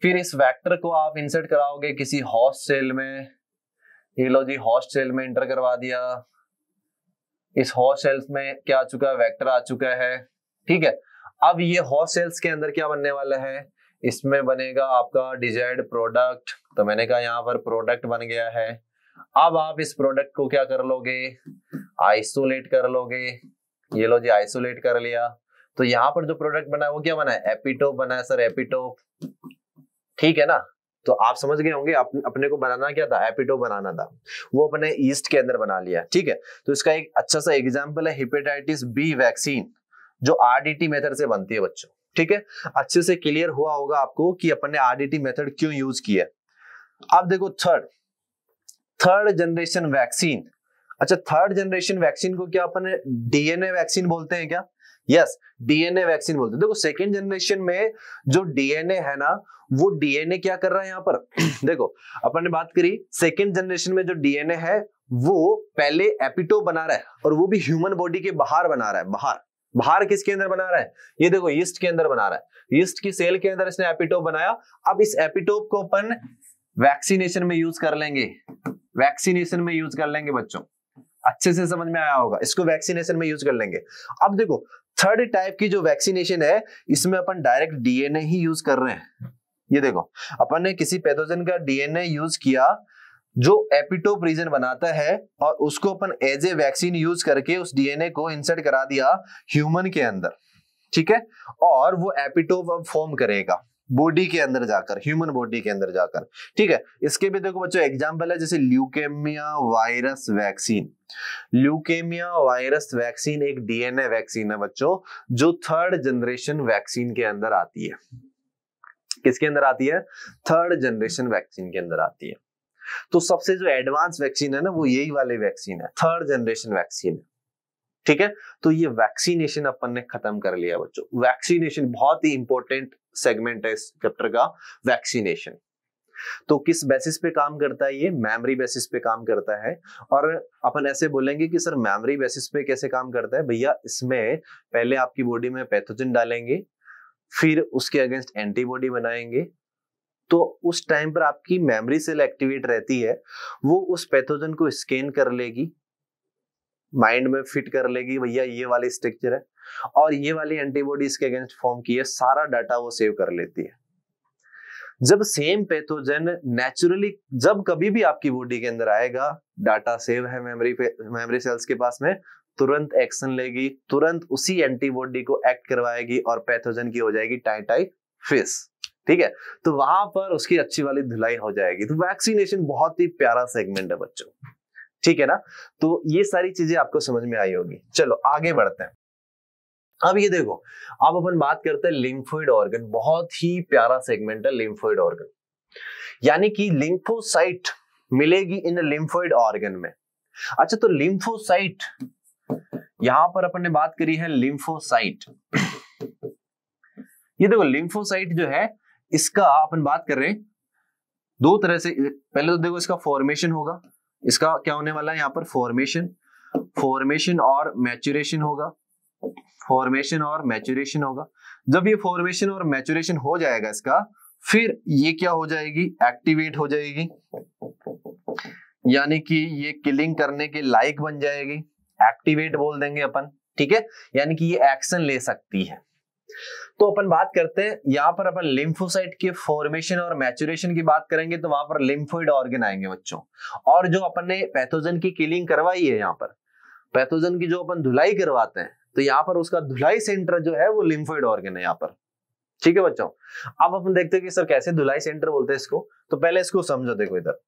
फिर इस वेक्टर को आप इंसर्ट कराओगे किसी होस्ट सेल में। ये लो जी, होस्ट सेल में इंटर करवा दिया। इस होस्ट सेल्स में क्या आ चुका है? वेक्टर आ चुका है। ठीक है, अब ये होस्ट सेल्स के अंदर क्या बनने वाला है? इसमें बनेगा आपका डिजायर्ड प्रोडक्ट। तो मैंने कहा यहाँ पर प्रोडक्ट बन गया है। अब आप इस प्रोडक्ट को क्या कर लोगे? आइसोलेट कर लोगे। ये लो जी, आइसोलेट कर लिया। तो यहाँ पर जो प्रोडक्ट बना है वो क्या बना है? एपिटोप बना है सर, एपिटोप। ठीक है ना? तो आप समझ गए होंगे अपने को बनाना क्या था? एपिटोप बनाना था। वो अपने ईस्ट के अंदर बना लिया। ठीक है, तो इसका एक अच्छा सा एग्जाम्पल है हेपेटाइटिस बी वैक्सीन, जो आरडीटी मेथड से बनती है बच्चों। ठीक है, अच्छे से क्लियर हुआ होगा आपको कि अपन ने आरडीटी मेथड क्यों यूज किया। अब देखो थर्ड जनरेशन वैक्सीन। अच्छा, थर्ड जनरेशन वैक्सीन को क्या अपन डीएनए वैक्सीन बोलते हैं क्या? यस, डीएनए वैक्सीन बोलते हैं। देखो सेकेंड जनरेशन में जो डीएनए है ना, वो डीएनए क्या कर रहा है यहाँ पर? देखो अपन ने बात करी सेकेंड जनरेशन में जो डीएनए है वो पहले एपिटोप बना रहा है, और वो भी ह्यूमन बॉडी के बाहर बना रहा है, बाहर। बाहर किसके अंदर बना रहा है, ये देखो यीस्ट के अंदर बना रहा है, यीस्ट की सेल के अंदर इसने एपिटोप बनाया। अब इस एपिटोप को अपन वैक्सीनेशन में यूज कर लेंगे, वैक्सीनेशन में यूज कर लेंगे बच्चों, अच्छे से समझ में आया होगा, इसको वैक्सीनेशन में यूज कर लेंगे। अब देखो थर्ड टाइप की जो वैक्सीनेशन है, इसमें अपन डायरेक्ट डीएनए ही यूज कर रहे हैं। ये देखो अपन ने किसी पैथोजन का डीएनए यूज किया जो एपिटोप रीजन बनाता है, और उसको अपन एज ए वैक्सीन यूज करके उस डीएनए को इंसर्ट करा दिया ह्यूमन के अंदर, ठीक है, और वो एपिटोप अब फॉर्म करेगा बॉडी के अंदर जाकर, ह्यूमन बॉडी के अंदर जाकर, ठीक है। इसके भी देखो बच्चों एग्जांपल है, जैसे leukaemia virus vaccine. Leukaemia virus vaccine एक डीएनए वैक्सीन है बच्चों, जो थर्ड जनरेशन वैक्सीन के अंदर आती है। किसके अंदर आती है, थर्ड जनरेशन वैक्सीन के अंदर आती है। तो सबसे जो एडवांस वैक्सीन है ना, वो यही वाली वैक्सीन है, थर्ड जनरेशन वैक्सीन है, ठीक है। तो ये वैक्सीनेशन अपन ने खत्म कर लिया बच्चों। वैक्सीनेशन बहुत ही इंपॉर्टेंट सेगमेंट है इस चैप्टर का, वैक्सीनेशन। तो किस बेसिस पे काम करता है ये, मेमोरी बेसिस पे काम करता है। और अपन ऐसे बोलेंगे कि सर मेमोरी बेसिस पे कैसे काम करता है, भैया इसमें पहले आपकी बॉडी में पैथोजन डालेंगे, फिर उसके अगेंस्ट एंटीबॉडी बनाएंगे, तो उस टाइम पर आपकी मेमोरी सेल एक्टिवेट रहती है, वो उस पैथोजन को स्कैन कर लेगी, माइंड में फिट कर लेगी, भैया ये वाली स्ट्रक्चर है और ये वाली एंटीबॉडी इसके अगेंस्ट फॉर्म की है, सारा डाटा वो सेव कर लेती है। जब सेम पैथोजन नेचुरली जब कभी भी आपकी बॉडी के अंदर आएगा, डाटा सेव है मेमोरी सेल्स के पास में, तुरंत एक्शन लेगी, तुरंत उसी एंटीबॉडी को एक्ट करवाएगी और पैथोजन की हो जाएगी टाइटाइफिस, ठीक है। तो वहां पर उसकी अच्छी वाली धुलाई हो जाएगी। तो वैक्सीनेशन बहुत ही प्यारा सेगमेंट है बच्चों, ठीक है ना। तो ये सारी चीजें आपको समझ में आई होगी। चलो आगे बढ़ते हैं। अब ये देखो, अब अपन बात करते हैं लिम्फोइड ऑर्गन। बहुत ही प्यारा सेगमेंट है लिम्फोइड ऑर्गन, यानी कि लिम्फोसाइट मिलेगी इन लिम्फोइड ऑर्गन में। अच्छा, तो लिम्फोसाइट, यहां पर अपन ने बात करी है लिम्फोसाइट। ये देखो लिम्फोसाइट जो है, इसका अपन बात कर रहे हैं दो तरह से। पहले तो देखो इसका फॉर्मेशन होगा, इसका क्या होने वाला है यहाँ पर, फॉर्मेशन और मैच्योरेशन होगा, फॉर्मेशन और मैच्योरेशन होगा। जब ये फॉर्मेशन और मैच्योरेशन हो जाएगा इसका, फिर ये क्या हो जाएगी, एक्टिवेट हो जाएगी, यानी कि ये किलिंग करने के लायक बन जाएगी, एक्टिवेट बोल देंगे अपन, ठीक है, यानी कि ये एक्शन ले सकती है। तो अपन बात करते हैं यहाँ पर, अपन लिम्फोसाइट के फॉर्मेशन और मैच्योरेशन की बात करेंगे, तो वहां पर लिम्फोइड ऑर्गन आएंगे बच्चों। और जो अपन ने पैथोजन की किलिंग करवाई है, यहाँ पर पैथोजन की जो अपन धुलाई करवाते हैं, तो यहाँ पर उसका धुलाई सेंटर जो है वो लिम्फोइड ऑर्गन है यहाँ पर, ठीक है बच्चों। अब अपन देखते हैं कि सर कैसे धुलाई सेंटर बोलते हैं इसको, तो पहले इसको समझो। देखो इधर,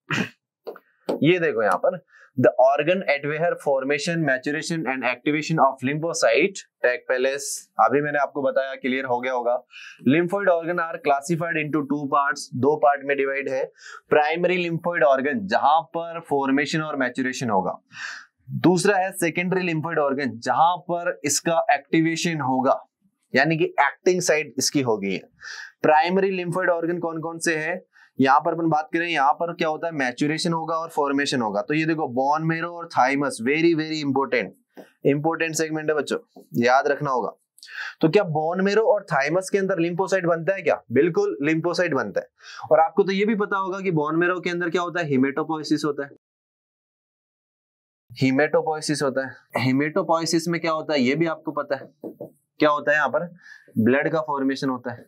ये देखो यहाँ पर, the organ at where formation, maturation and activation of lymphocyte take place. अभी मैंने आपको बताया, क्लियर हो गया होगा। Lymphoid organ are classified into two parts, दो पार्ट में डिवाइड है। प्राइमरी लिम्फोइड ऑर्गन, जहां पर फॉर्मेशन और मैच्योरेशन होगा। दूसरा है सेकेंडरी लिम्फोइड ऑर्गन, जहां पर इसका एक्टिवेशन होगा, यानी कि एक्टिंग साइड इसकी होगी है। प्राइमरी लिम्फोइड ऑर्गन कौन कौन से है, यहाँ पर अपन बात करें, यहाँ पर क्या होता है, मैच्योरेशन होगा और फॉर्मेशन होगा। तो ये देखो बोन मेरो और thymus, very very important segment है बच्चों, याद रखना होगा। तो क्या बोन मेरो और थाइमस के अंदर लिम्फोसाइट बनता है क्या, बिल्कुल लिम्फोसाइट बनता है। और आपको तो ये भी पता होगा कि बोन मेरो के अंदर क्या होता है, हिमेटोपोइसिस होता है, हिमेटोपोइसिस होता है। हिमेटोपोइसिस में क्या होता है, ये भी आपको पता है, क्या होता है, यहाँ पर ब्लड का फॉर्मेशन होता है।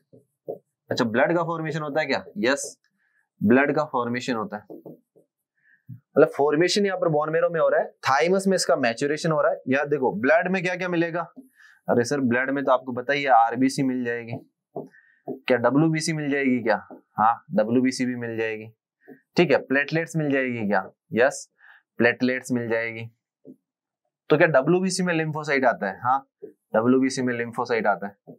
अच्छा, ब्लड का फॉर्मेशन होता है क्या, यस, ब्लड का फॉर्मेशन होता है, मतलब फॉर्मेशन यहाँ पर बोन मेरो में हो रहा है, थाइमस में इसका मैच्योरेशन हो रहा है। यार देखो ब्लड में क्या क्या मिलेगा, अरे सर ब्लड में तो आपको पता ही है, आरबीसी मिल जाएगी, क्या डब्ल्यूबीसी मिल जाएगी क्या, हाँ डब्ल्यूबीसी भी मिल जाएगी, ठीक है। प्लेटलेट्स मिल जाएगी क्या, यस प्लेटलेट्स मिल जाएगी। तो क्या डब्ल्यूबीसी में लिम्फोसाइट आता है, हाँ डब्ल्यूबीसी में लिम्फोसाइट आता है,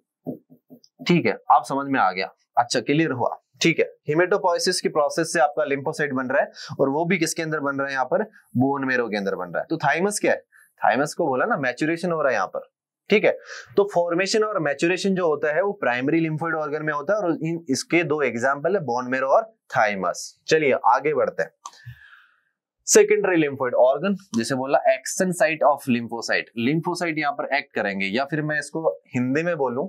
ठीक है। आप समझ में आ गया, अच्छा क्लियर हुआ, ठीक है। हिमेटोपोइसिस की प्रोसेस से आपका लिम्फोसाइट बन रहा है, और वो भी किसके अंदर बन रहा है, यहाँ पर बोन मेरो के अंदर बन रहा है। तो थाइमस क्या है, थाइमस को बोला ना, मैच्योरेशन हो रहा है यहाँ पर, ठीक है। तो फॉर्मेशन और मैच्योरेशन जो होता है वो प्राइमरी लिम्फोइड ऑर्गन में होता है, और इसके दो एग्जांपल है, बोन मेरो और थाइमस। चलिए आगे बढ़ते हैं। सेकेंडरी लिम्फोइड ऑर्गन, जैसे बोला action site of lymphocyte, lymphocyte यहाँ पर एक्ट करेंगे, या फिर मैं इसको हिंदी में बोलूं,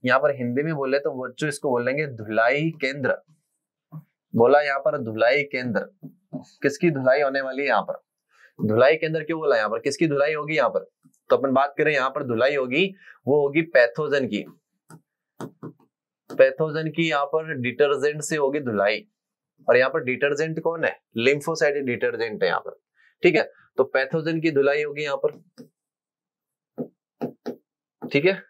यहाँ पर हिंदी में बोले तो बच्चों इसको बोलेंगे धुलाई केंद्र। बोला यहाँ पर धुलाई केंद्र, किसकी धुलाई होने वाली है यहाँ पर, धुलाई केंद्र क्यों बोला यहाँ पर, किसकी धुलाई होगी यहाँ पर, तो अपन बात करें यहाँ पर धुलाई होगी, वो होगी पैथोजन की, पैथोजन की यहाँ पर डिटर्जेंट से होगी धुलाई, और यहाँ पर डिटर्जेंट कौन है, लिम्फोसाइट डिटर्जेंट है यहाँ पर, ठीक है। तो पैथोजन की धुलाई होगी यहाँ पर, ठीक है,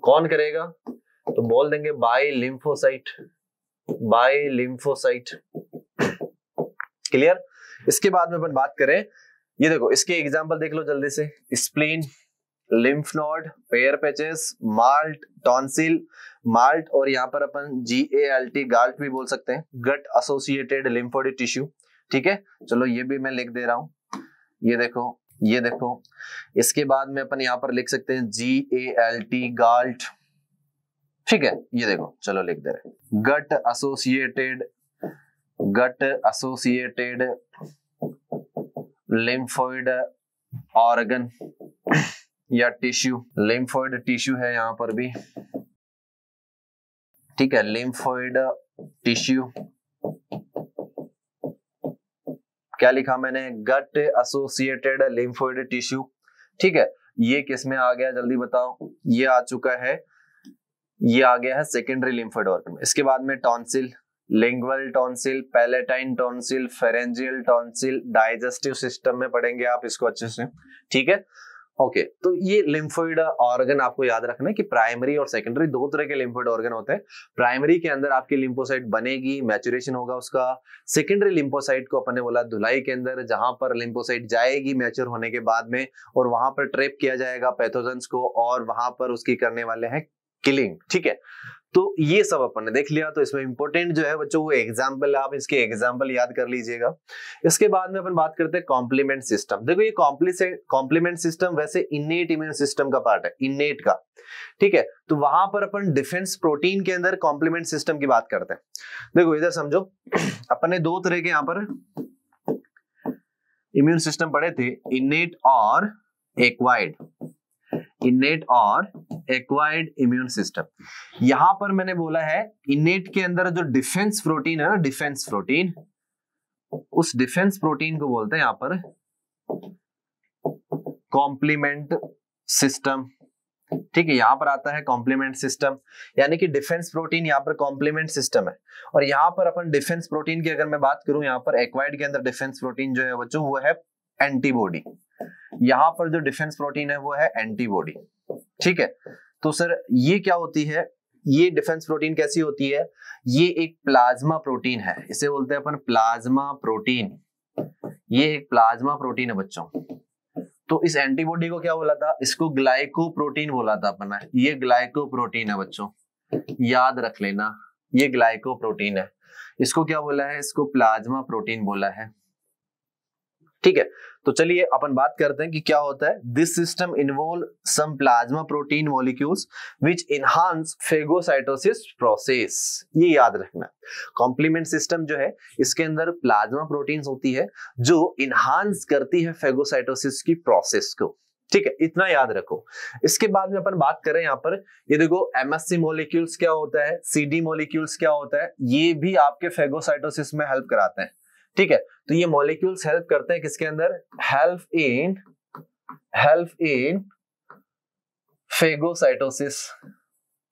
कौन करेगा, तो बोल देंगे B lymphocyte, B lymphocyte, clear. इसके बाद में अपन बात करें, ये देखो इसके एग्जांपल देख लो जल्दी से, spleen, lymph node, pair patches, malt, tonsil, malt, और यहाँ पर अपन GALT गाल्ट भी बोल सकते हैं, गट एसोसिएटेड लिम्फोइड टिश्यू, ठीक है। चलो ये भी मैं लिख दे रहा हूं, ये देखो, ये देखो। इसके बाद में अपन यहाँ पर लिख सकते हैं GALT गाल्ट, ठीक है, ये देखो, चलो लिख दे रहे, गट एसोसिएटेड लिम्फोइड ऑर्गन या टिश्यू, लिम्फोइड टिश्यू है यहाँ पर भी, ठीक है, लिम्फोइड टिश्यू, क्या लिखा मैंने, गट एसोसिएटेड लिम्फोइड टिश्यू, ठीक है। ये किस में आ गया जल्दी बताओ, ये आ चुका है, ये आ गया है सेकेंडरी लिम्फोइड ऑर्गन में। इसके बाद में tonsil, lingual tonsil, palatine tonsil, pharyngeal tonsil, digestive system में पढ़ेंगे आप इसको अच्छे से, ठीक है, ओके। तो ये लिम्फोइड ऑर्गन आपको याद रखना है कि प्राइमरी और सेकेंडरी दो तरह के लिम्फोइड ऑर्गन होते हैं। प्राइमरी के अंदर आपकी लिम्फोसाइट बनेगी, मैच्योरेशन होगा उसका। सेकेंडरी लिम्फोसाइट को अपन ने बोला धुलाई के अंदर, जहां पर लिम्फोसाइट जाएगी मैच्योर होने के बाद में, और वहां पर ट्रैप किया जाएगा पैथोजेंस को, और वहां पर उसकी करने वाले हैं किलिंग, ठीक है। तो ये सब अपन ने देख लिया। तो इसमें इंपॉर्टेंट जो है बच्चों वो एग्जाम्पल, आप इसके एग्जाम्पल याद कर लीजिएगा। इसके बाद में अपन बात करते हैं कॉम्प्लीमेंट सिस्टम। देखो ये कॉम्प्लीमेंट सिस्टम वैसे इनेट इम्यून सिस्टम का पार्ट है, इनेट का, ठीक है। तो वहां पर अपन डिफेंस प्रोटीन के अंदर कॉम्प्लीमेंट सिस्टम की बात करते हैं। देखो इधर समझो, अपन ने दो तरह के यहाँ पर इम्यून सिस्टम पढ़े थे, इनेट और एक्वायर्ड, इनेट और एक्वायर्ड इम्यून सिस्टम। यहां पर मैंने बोला है इनेट के अंदर जो डिफेंस प्रोटीन है ना, डिफेंस प्रोटीन, उस डिफेंस प्रोटीन को बोलते हैं यहां पर कॉम्प्लीमेंट सिस्टम, ठीक है। यहां पर आता है कॉम्प्लीमेंट सिस्टम, यानी कि डिफेंस प्रोटीन यहां पर कॉम्प्लीमेंट सिस्टम है। और यहां पर अपन डिफेंस प्रोटीन की अगर मैं बात करूं, यहां पर एक्वायर्ड के अंदर डिफेंस प्रोटीन जो है बच्चों वो है एंटीबॉडी। यहां पर जो डिफेंस प्रोटीन है वो है एंटीबॉडी, ठीक है। तो सर ये क्या होती है, ये डिफेंस प्रोटीन कैसी होती है, ये एक प्लाज्मा प्रोटीन है, इसे बोलते हैं अपन प्लाज्मा प्रोटीन। ये एक प्लाज्मा प्रोटीन है बच्चों। तो इस एंटीबॉडी को क्या बोला था, इसको ग्लाइकोप्रोटीन बोला था अपन, ये ग्लाइकोप्रोटीन है बच्चों, याद रख लेना, ये ग्लाइकोप्रोटीन है। इसको क्या बोला है, इसको प्लाज्मा प्रोटीन बोला है, ठीक है। तो चलिए अपन बात करते हैं कि क्या होता है। This system involve some plasma protein molecules which enhance phagocytosis process, ये याद रखना। कॉम्प्लीमेंट सिस्टम जो है इसके अंदर प्लाज्मा प्रोटीन्स होती है जो इनहांस करती है फेगोसाइटोसिस की प्रोसेस को, ठीक है, इतना याद रखो। इसके बाद में अपन बात करें यहाँ पर, ये देखो MSC मॉलिक्यूल्स क्या होता है, CD मॉलिक्यूल्स क्या होता है, ये भी आपके फेगोसाइटोसिस में हेल्प कराते हैं, ठीक है। तो ये मॉलिक्यूल्स हेल्प करते हैं किसके अंदर, help in phagocytosis,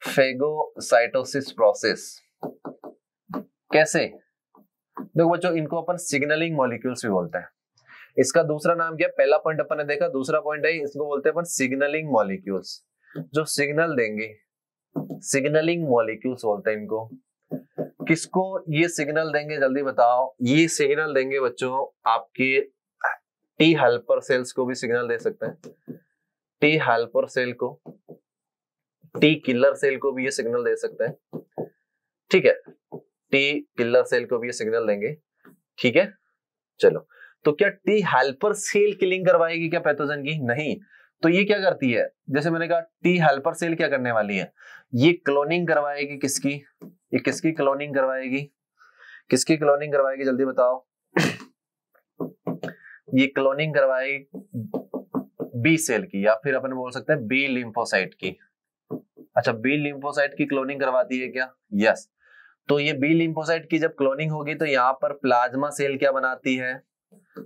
phagocytosis process. कैसे, देखो बच्चों इनको अपन सिग्नलिंग मॉलिक्यूल्स भी बोलते हैं। इसका दूसरा नाम क्या, पहला पॉइंट अपन ने देखा, दूसरा पॉइंट है इसको बोलते हैं अपन सिग्नलिंग मॉलिक्यूल्स, जो सिग्नल देंगे, सिग्नलिंग मॉलिक्यूल्स बोलते हैं इनको। किसको ये सिग्नल देंगे जल्दी बताओ, ये सिग्नल देंगे बच्चों आपके टी हेल्पर सेल्स को भी सिग्नल दे सकते हैं, टी हेल्पर सेल को, टी किलर सेल को भी ये सिग्नल दे सकते हैं, ठीक है, टी किलर सेल को भी ये सिग्नल देंगे, ठीक है। चलो, तो क्या टी हेल्पर सेल किलिंग करवाएगी क्या पैथोजन की, नहीं। तो ये क्या करती है, जैसे मैंने कहा टी हेल्पर सेल क्या करने वाली है, ये क्लोनिंग करवाएगी, किसकी, ये किसकी क्लोनिंग करवाएगी, किसकी क्लोनिंग करवाएगी जल्दी बताओ, ये क्लोनिंग करवाएगी बी सेल की, या फिर अपन बोल सकते हैं बी लिम्फोसाइट की। अच्छा, बी लिम्फोसाइट की क्लोनिंग करवाती है क्या? यस। तो ये बी लिम्फोसाइट की जब क्लोनिंग होगी तो यहाँ पर प्लाज्मा सेल क्या बनाती है?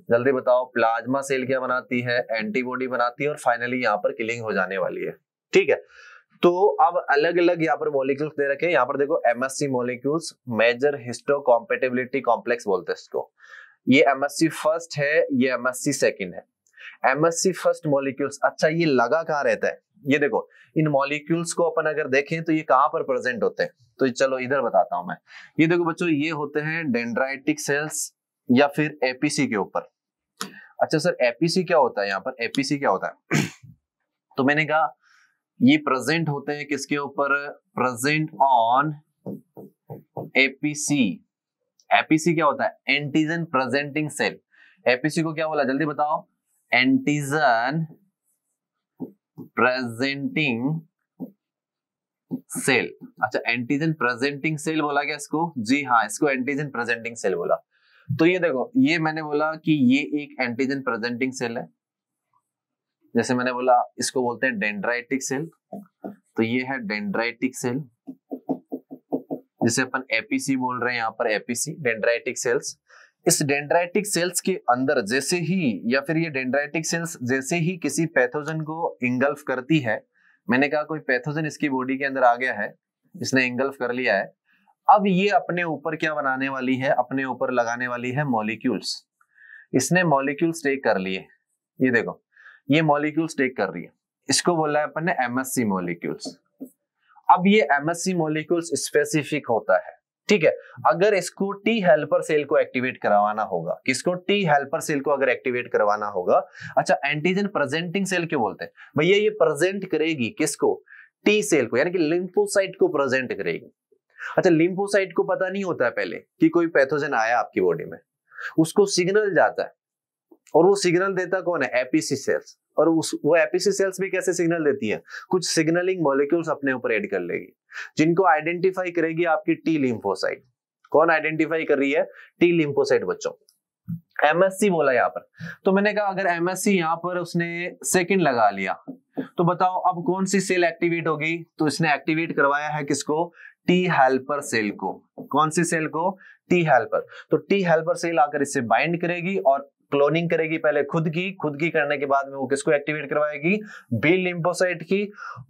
जल्दी बताओ, प्लाज्मा सेल क्या बनाती है? एंटीबॉडी बनाती है, और फाइनली यहाँ पर किलिंग हो जाने वाली है। ठीक है, तो अब अलग अलग यहाँ पर मॉलिक्यूल्स दे रखे हैं। यहाँ पर देखो MSC molecules, major histocompatibility complex बोलते हैं इसको। ये MSC फर्स्ट है, ये MSC सेकंड है। MSC फर्स्ट मॉलिक्यूल्स, अच्छा ये लगा कहाँ रहता है? ये देखो, इन मॉलिक्यूल्स को अपन अगर देखें तो ये कहाँ पर प्रेजेंट होते हैं, तो चलो इधर बताता हूं मैं। ये देखो बच्चों, ये होते हैं डेंड्राइटिक सेल्स या फिर एपीसी के ऊपर। अच्छा सर, एपीसी क्या होता है? यहाँ पर एपीसी क्या होता है? तो मैंने कहा ये प्रेजेंट होते हैं किसके ऊपर? Present on APC. एपीसी क्या होता है? Antigen presenting cell. एपीसी को क्या बोला, जल्दी बताओ? Antigen presenting cell. अच्छा, एंटीजन प्रेजेंटिंग सेल बोला क्या इसको? जी हाँ, इसको एंटीजन प्रेजेंटिंग सेल बोला। तो ये देखो, ये मैंने बोला कि ये एक एंटीजन प्रेजेंटिंग सेल है। जैसे मैंने बोला इसको बोलते हैं डेंड्राइटिक सेल, तो ये है डेंड्राइटिक सेल, जिसे अपन एपीसी बोल रहे हैं यहाँ पर, एपीसी डेंड्राइटिक सेल्स। इस डेंड्राइटिक सेल्स के अंदर जैसे ही, या फिर ये डेंड्राइटिक सेल्स जैसे ही किसी पैथोजन को इंगल्फ करती है, मैंने कहा कोई पैथोजन इसकी बॉडी के अंदर आ गया है, इसने इंगल्फ कर लिया है, अब ये अपने ऊपर क्या बनाने वाली है? अपने ऊपर लगाने वाली है मॉलिक्यूल्स। इसने मॉलिक्यूल्स टेक कर लिए, ये देखो ये मॉलिक्यूल्स टेक कर रही है, इसको बोला है अपन ने MSC मॉलिक्यूल्स। अब ये MSC मॉलिक्यूल्स स्पेसिफिक होता है, ठीक है। अगर इसको टी हेल्पर सेल को एक्टिवेट करवाना होगा, किसको? टी हेल्पर सेल को अगर एक्टिवेट करवाना होगा। अच्छा, एंटीजन प्रेजेंटिंग सेल क्यों बोलते हैं भैया? ये प्रेजेंट करेगी किसको? टी सेल को, यानी कि लिम्फोसाइट को प्रेजेंट करेगी। अच्छा, लिम्फोसाइट को पता नहीं होता है पहले कि कोई पैथोजन आया आपकी बॉडी में, उसको सिग्नल जाता है, और वो सिग्नल देता कौन है? APC cells. और वो एपीसी सेल्स भी कैसे सिग्नल देती है? कुछ सिग्नलिंग मॉलिक्यूल्स अपने ऊपर ऐड कर लेगी, जिनको आइडेंटिफाई करेगी आपकी टी लिम्फोसाइट। कौन आइडेंटिफाई कर रही है? टी लिम्फोसाइट बच्चों। MSC बोला यहाँ पर, तो मैंने कहा अगर MSC यहाँ पर उसने सेकंड लगा लिया, तो बताओ अब कौन सी सेल एक्टिवेट होगी? तो इसने एक्टिवेट करवाया है किसको? टी हेल्पर सेल को। कौन सी सेल को? T helper. तो टी हेल्पर सेल आकर इससे बाइंड करेगी और क्लोनिंग करेगी पहले खुद की करने के बाद में वो किसको एक्टिवेट करवाएगी? बी लिम्फोसाइट की।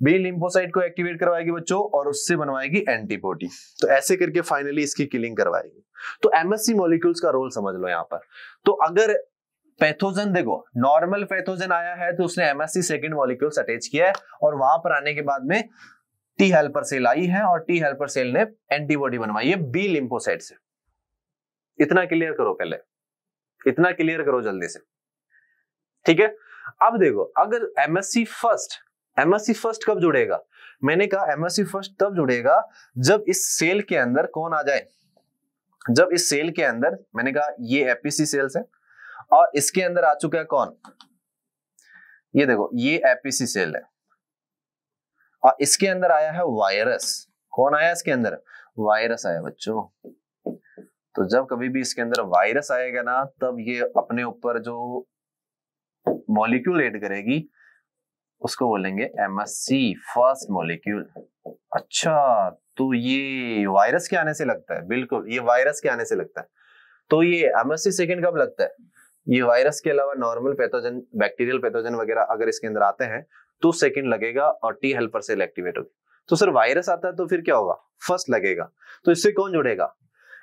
बी लिम्फोसाइट को एक्टिवेट करवाएगी बच्चों, और उससे बनवाएगी एंटीबॉडी। तो ऐसे करके फाइनली इसकी किलिंग करवाएगी। तो MSC मॉलिक्यूल्स का रोल समझ लो यहाँ पर। तो अगर पैथोजन, देखो नॉर्मल पैथोजन आया है तो उसने MSC सेकंड मॉलिक्यूल्स अटैच किया है, और वहां पर आने के बाद में टी हेल्पर सेल आई है, और टी हेल्पर सेल ने एंटीबॉडी बनवाई है बी लिम्फोसाइट से। इतना क्लियर करो, पहले इतना क्लियर करो जल्दी से, ठीक है। अब देखो, अगर MSC फर्स्ट कब जुड़ेगा? मैंने कहा MSC फर्स्ट तब जुड़ेगा जब इस सेल के अंदर कौन आ जाए? जब इस सेल के अंदर, मैंने कहा ये एपीसी सेल्स है, और इसके अंदर आ चुका है कौन? ये देखो, ये एपीसी सेल है, और इसके अंदर आया है वायरस। कौन आया इसके अंदर? वायरस आया बच्चों। तो जब कभी भी इसके अंदर वायरस आएगा ना, तब ये अपने ऊपर जो मॉलिक्यूल ऐड करेगी उसको बोलेंगे MSC फर्स्ट मॉलिक्यूल। अच्छा, तो ये वायरस के आने से लगता है? बिल्कुल, ये वायरस के आने से लगता है। तो ये MSC सेकंड कब लगता है? ये वायरस के अलावा नॉर्मल पैथोजन, बैक्टीरियल पैथोजन वगैरह अगर इसके अंदर आते हैं तो सेकंड लगेगा, और टी हेल्पर सेल एक्टिवेट होगी। तो सर वायरस आता है तो फिर क्या होगा? फर्स्ट लगेगा। तो इससे कौन जुड़ेगा?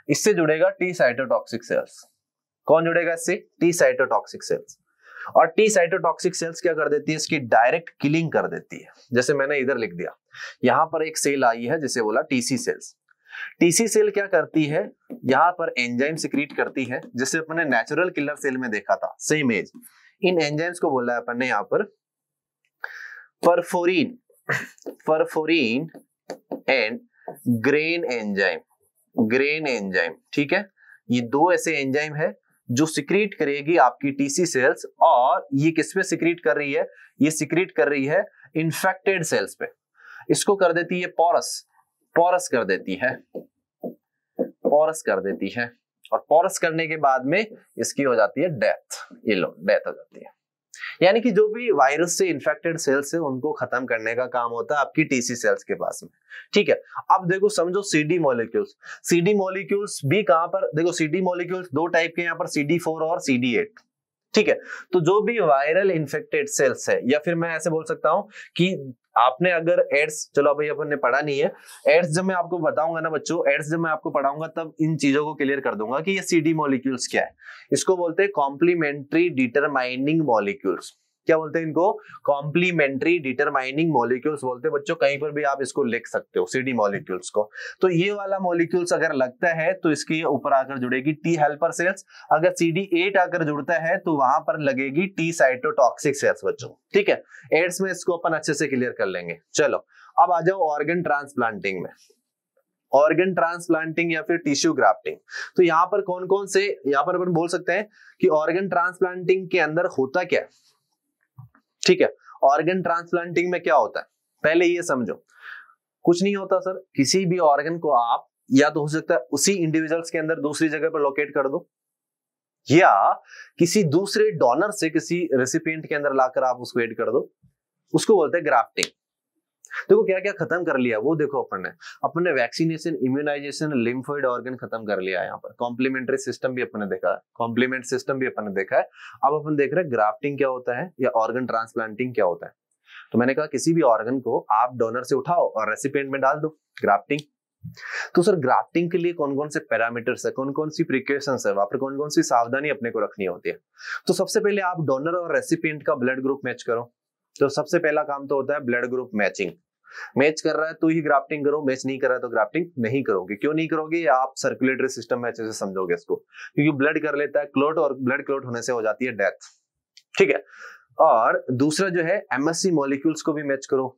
इससे जुड़ेगा टी साइटोटॉक्सिक सेल्स। कौन जुड़ेगा इससे? T cytotoxic cells. और टी साइटोटॉक्सिक सेल्स क्या कर देती है? इसकी डायरेक्ट किलिंग कर देती है। जैसे मैंने इधर लिख दिया, यहां पर एक सेल आई है जिसे बोला टीसी सेल्स। टीसी सेल क्या करती है? यहां पर एंजाइम सिक्रीट करती है, जिसे अपन ने नेचुरल किलर सेल में देखा था, सेम एज। इन एंजाइम्स को बोला है अपन ने यहाँ पर परफोरीन एंड ग्रेन एंजाइम, ठीक है। ये दो ऐसे एंजाइम है जो सिक्रीट करेगी आपकी टीसी सेल्स, और ये किस पे सिक्रीट कर रही है? ये सिक्रीट कर रही है इन्फेक्टेड सेल्स पे। इसको कर देती है पोरस कर देती है। और पोरस करने के बाद में इसकी हो जाती है डेथ, ये लो डेथ हो जाती है। यानी कि जो भी वायरस से इन्फेक्टेड सेल्स है उनको खत्म करने का काम होता है आपकी टीसी सेल्स के पास में, ठीक है। अब देखो समझो सीडी मॉलिक्यूल्स, सीडी मॉलिक्यूल्स भी कहां पर, देखो सीडी मॉलिक्यूल्स दो टाइप के यहाँ पर CD4 और CD8, ठीक है। तो जो भी वायरल इन्फेक्टेड सेल्स है, या फिर मैं ऐसे बोल सकता हूं कि आपने अगर एड्स, चलो अभी अपन ने पढ़ा नहीं है, एड्स जब मैं आपको बताऊंगा ना बच्चों, एड्स जब मैं आपको पढ़ाऊंगा तब इन चीजों को क्लियर कर दूंगा कि ये सीडी मॉलिक्यूल्स क्या है। इसको बोलते हैं कॉम्प्लीमेंट्री डिटरमाइनिंग मॉलिक्यूल्स। क्या बोलते हैं इनको? कॉम्प्लीमेंट्री डिटरमाइनिंग मॉलिक्यूल्स बोलते हैं बच्चों, कहीं पर भी आप इसको लिख सकते हो सीडी मॉलिक्यूल्स को। तो ये वाला मॉलिक्यूल्स अगर लगता है तो इसके ऊपर आकर जुड़ेगी टी हेल्पर सेल्स, अगर CD8 आकर जुड़ता है तो वहां पर लगेगी टी साइटोटॉक्सिक सेल्स बच्चों, ठीक है। एड्स में इसको अपन अच्छे से क्लियर कर लेंगे। चलो अब आ जाओ ऑर्गन ट्रांसप्लांटिंग में, ऑर्गन ट्रांसप्लांटिंग या फिर टिश्यू ग्राफ्टिंग। तो यहाँ पर कौन कौन से, यहाँ पर अपन बोल सकते हैं कि ऑर्गन ट्रांसप्लांटिंग के अंदर होता क्या है, ठीक है। ऑर्गन ट्रांसप्लांटिंग में क्या होता है पहले ये समझो। कुछ नहीं होता सर, किसी भी ऑर्गन को आप या तो हो सकता है उसी इंडिविजुअल्स के अंदर दूसरी जगह पर लोकेट कर दो, या किसी दूसरे डोनर से किसी रेसिपिएंट के अंदर लाकर आप उसको ऐड कर दो, उसको बोलते हैं ग्राफ्टिंग। देखो क्या क्या खत्म कर लिया वो देखो, अपन ने वैक्सीनेशन, इम्यूनाइजेशन, लिम्फोइड ऑर्गन खत्म कर लिया। यहाँ पर कॉम्प्लीमेंट्री सिस्टम भी अपन ने देखा है, कॉम्प्लीमेंट सिस्टम भी अपन ने देखा है। अब अपन देख रहे हैं ग्राफ्टिंग क्या होता है या ऑर्गन ट्रांसप्लांटिंग क्या होता है। तो मैंने कहा किसी भी ऑर्गन को आप डोनर से उठाओ और रेसिपिएंट में डाल दो, ग्राफ्टिंग। तो सर ग्राफ्टिंग के लिए कौन कौन से पैरामीटर्स है, कौन कौन सी प्रिकॉशंस है, वहां पर कौन कौन सी सावधानी अपने को रखनी होती है। तो सबसे पहले आप डोनर और रेसिपिएंट का ब्लड ग्रुप मैच करो। तो सबसे पहला काम तो होता है ब्लड ग्रुप मैचिंग। मैच कर रहा है तो ही ग्राफ्टिंग करो, मैच नहीं कर रहा है तो ग्राफ्टिंग नहीं करोगे। क्यों नहीं करोगे? आप सर्कुलेटरी सिस्टम में अच्छे से समझोगे इसको, क्योंकि ब्लड कर लेता है क्लोट और ब्लड क्लोट होने से हो जाती है डेथ, ठीक है। और दूसरा जो है MSC मॉलिक्यूल्स को भी मैच करो।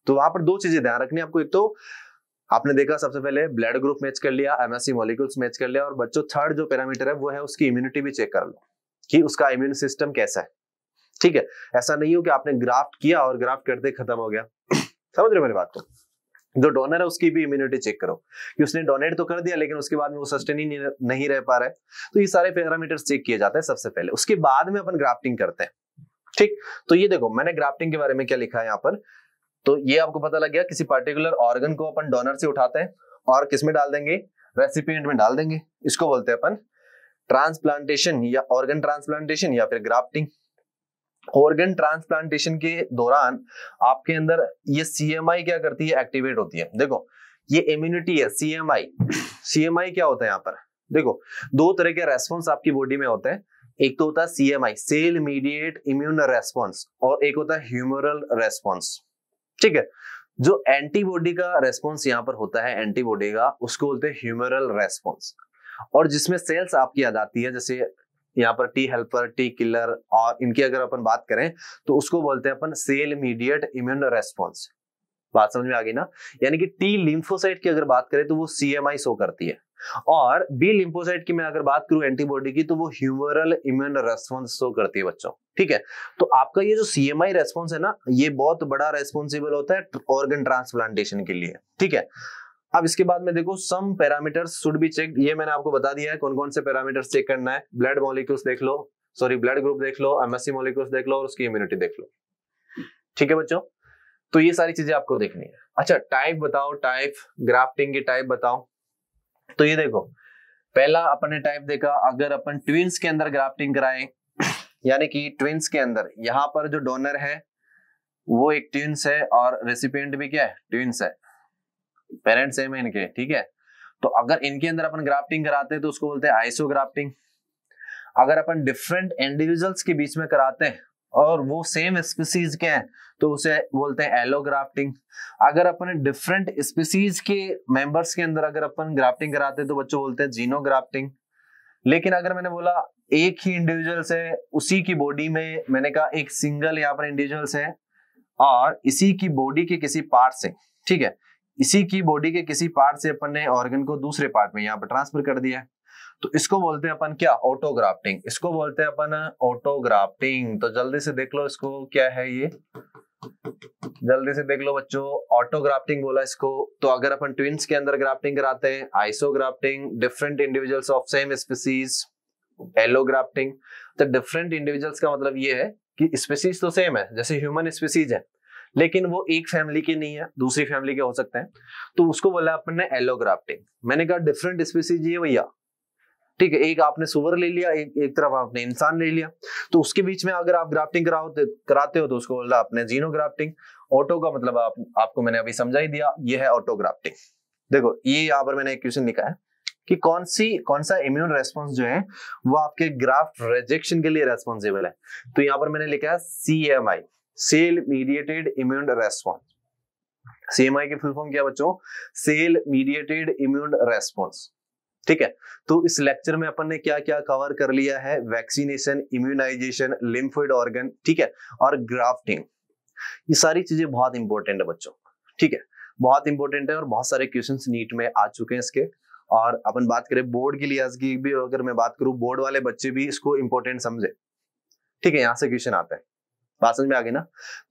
तो वहां पर दो चीजें ध्यान रखनी है आपको। एक तो आपने देखा सबसे पहले ब्लड ग्रुप मैच कर लिया, MSC मॉलिक्यूल्स मैच कर लिया, और बच्चों थर्ड जो पैरामीटर है वो है उसकी इम्यूनिटी भी चेक कर लो कि उसका इम्यून सिस्टम कैसा है, ठीक है। ऐसा नहीं हो कि आपने ग्राफ्ट किया और ग्राफ्ट करते खत्म हो गया। समझ रहे हो मेरी बात को? जो डोनर है उसकी भी इम्यूनिटी चेक करो कि उसने डोनेट तो कर दिया लेकिन उसके बाद में वो सस्टेन ही नहीं रह पा रहा है। तो ये सारे पैरामीटर्स चेक किए जाते हैं सबसे पहले, उसके बाद में अपन ग्राफ्टिंग करते हैं, ठीक। तो ये देखो मैंने ग्राफ्टिंग के बारे में क्या लिखा है यहाँ पर। तो ये आपको पता लग गया, किसी पर्टिकुलर ऑर्गन को अपन डोनर से उठाते हैं और किस में डाल देंगे, रेसिपिएंट में डाल देंगे। इसको बोलते हैं अपन ट्रांसप्लांटेशन या ऑर्गन ट्रांसप्लांटेशन या फिर ग्राफ्टिंग। ऑर्गन ट्रांसप्लांटेशन के दौरान आपके अंदर ये CMI क्या करती है, एक्टिवेट होती है। देखो ये इम्यूनिटी है CMI क्या होता है यहाँ पर, देखो दो तरह के रेस्पॉन्स आपकी बॉडी में होते हैं। एक तो होता है CMI, cell mediate immune response, और एक होता है ह्यूमरल रेस्पॉन्स, ठीक है। जो एंटीबॉडी का रेस्पॉन्स यहाँ पर होता है, एंटीबॉडी का, उसको बोलते हैं ह्यूमरल रेस्पॉन्स। और जिसमें सेल्स आपकी आ जाती है, जैसे यहाँ पर टी हेल्पर, टी किलर, और इनकी अगर अपन बात करें तो उसको बोलते हैं अपन सेल मीडिएट इम्यून रेस्पॉन्स। बात समझ में आ गई ना? यानी कि टी लिम्फोसाइट की अगर बात करें तो वो CMI शो करती है, और बी लिम्फोसाइट की मैं अगर बात करूं एंटीबॉडी की तो वो ह्यूमरल इम्यून रेस्पॉन्स शो करती है बच्चों, ठीक है। तो आपका ये जो CMI रेस्पॉन्स है ना, ये बहुत बड़ा रेस्पॉन्सिबल होता है ऑर्गन ट्रांसप्लांटेशन के लिए, ठीक है। अब इसके बाद में देखो some parameters should be checked, ये मैंने आपको बता दिया है कौन कौन से पैरामीटर्स चेक करना है। ब्लड मॉलिक्यूल्स देख लो, सॉरी ब्लड ग्रुप देख लो, MSC मॉलिक्यूल्स देख लो, और उसकी इम्यूनिटी देख लो, ठीक है बच्चों। तो ये सारी चीजें आपको देखनी है। अच्छा टाइप बताओ, टाइप ग्राफ्टिंग की टाइप बताओ। तो ये देखो पहला अपन ने टाइप देखा, अगर अपन ट्विंस के अंदर ग्राफ्टिंग कराएं, यानी कि ट्विंस के अंदर यहाँ पर जो डोनर है वो एक ट्विंस है और रेसिपिएंट भी क्या है, ट्विंस है, पेरेंट्स सेम है इनके, ठीक है। तो अगर इनके अंदर अपन ग्राफ्टिंग कराते हैं तो उसको बोलते हैं आइसोग्राफ्टिंग। अगर अपन डिफरेंट इंडिविजुअल्स के बीच में कराते हैं और वो सेम स्पीसीज के हैं तो उसे बोलते हैं एलोग्राफ्टिंग। अगर अपन डिफरेंट स्पीसीज के मेंबर्स के अंदर अगर अपन ग्राफ्टिंग कराते हैं तो बच्चों बोलते हैं जीनोग्राफ्टिंग। लेकिन अगर मैंने बोला एक ही इंडिविजुअल्स है, उसी की बॉडी में, मैंने कहा एक सिंगल यहाँ पर इंडिविजुअल्स है और इसी की बॉडी के किसी पार्ट से, ठीक है, इसी की बॉडी के किसी पार्ट से अपन ने ऑर्गन को दूसरे पार्ट में यहाँ पर ट्रांसफर कर दिया है, तो इसको बोलते हैं अपन क्या, ऑटोग्राफ्टिंग। इसको बोलते हैं अपन ऑटोग्राफ्टिंग। तो जल्दी से देख लो इसको क्या है, ये जल्दी से देख लो बच्चों, ऑटो ग्राफ्टिंग बोला इसको। तो अगर अपन ट्विन्स के अंदर ग्राफ्टिंग कराते हैं, isografting, different individuals of same species, allografting. तो डिफरेंट इंडिविजुअल्स का मतलब ये है कि स्पीसीज तो सेम है, जैसे ह्यूमन स्पीसीज है, लेकिन वो एक फैमिली के नहीं है, दूसरी फैमिली के हो सकते हैं, तो उसको बोला अपन ने एलो ग्राफ्टिंग। मैंने कहा डिफरेंट स्पीसीज ये भैया, ठीक है, एक आपने सुअर ले लिया, एक तरफ आपने इंसान ले लिया, तो उसके बीच में अगर आप ग्राफ्टिंग कराते हो तो उसको बोला आपने जीनो ग्राफ्टिंग। ऑटो का मतलब आपको मैंने अभी समझा ही दिया, ये है ऑटो ग्राफ्टिंग। देखो ये यहाँ पर मैंने एक क्वेश्चन लिखा है कि कौन सा इम्यून रेस्पॉन्स जो है वो आपके ग्राफ्ट रिजेक्शन के लिए रेस्पॉन्सिबल है। तो यहाँ पर मैंने लिखा है CMI, cell mediated immune response. CMI की फुल फॉर्म क्या बच्चों? Cell mediated immune response. ठीक है, तो इस लेक्चर में अपन ने क्या क्या कवर कर लिया है? वैक्सीनेशन, इम्यूनाइजेशन, लिम्फोइड ऑर्गन, ठीक है, और ग्राफ्टिंग। ये सारी चीजें बहुत इंपॉर्टेंट है बच्चों, ठीक है, बहुत इंपॉर्टेंट है, और बहुत सारे क्वेश्चंस नीट में आ चुके हैं इसके। और अपन बात करें बोर्ड के लिहाज की भी, अगर मैं बात करूं, बोर्ड वाले बच्चे भी इसको इंपॉर्टेंट समझे, ठीक है, यहां से क्वेश्चन आता है। बात समझ में आ गई ना?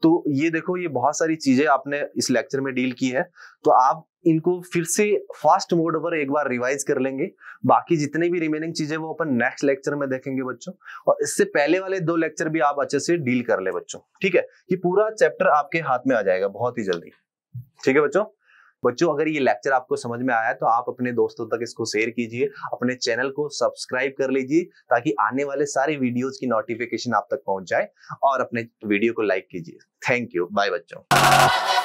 तो ये देखो, ये बहुत सारी चीजें आपने इस लेक्चर में डील की है, तो आप इनको फिर से फास्ट मोड पर एक बार रिवाइज कर लेंगे। बाकी जितनी भी रिमेनिंग चीजें वो अपन नेक्स्ट लेक्चर में देखेंगे बच्चों, और इससे पहले वाले 2 लेक्चर भी आप अच्छे से डील कर ले बच्चों, ठीक है। ये पूरा चैप्टर आपके हाथ में आ जाएगा बहुत ही जल्दी, ठीक है बच्चों। अगर ये लेक्चर आपको समझ में आया है तो आप अपने दोस्तों तक इसको शेयर कीजिए, अपने चैनल को सब्सक्राइब कर लीजिए, ताकि आने वाले सारे वीडियोस की नोटिफिकेशन आप तक पहुंच जाए, और अपने वीडियो को लाइक कीजिए। थैंक यू, बाय बच्चों।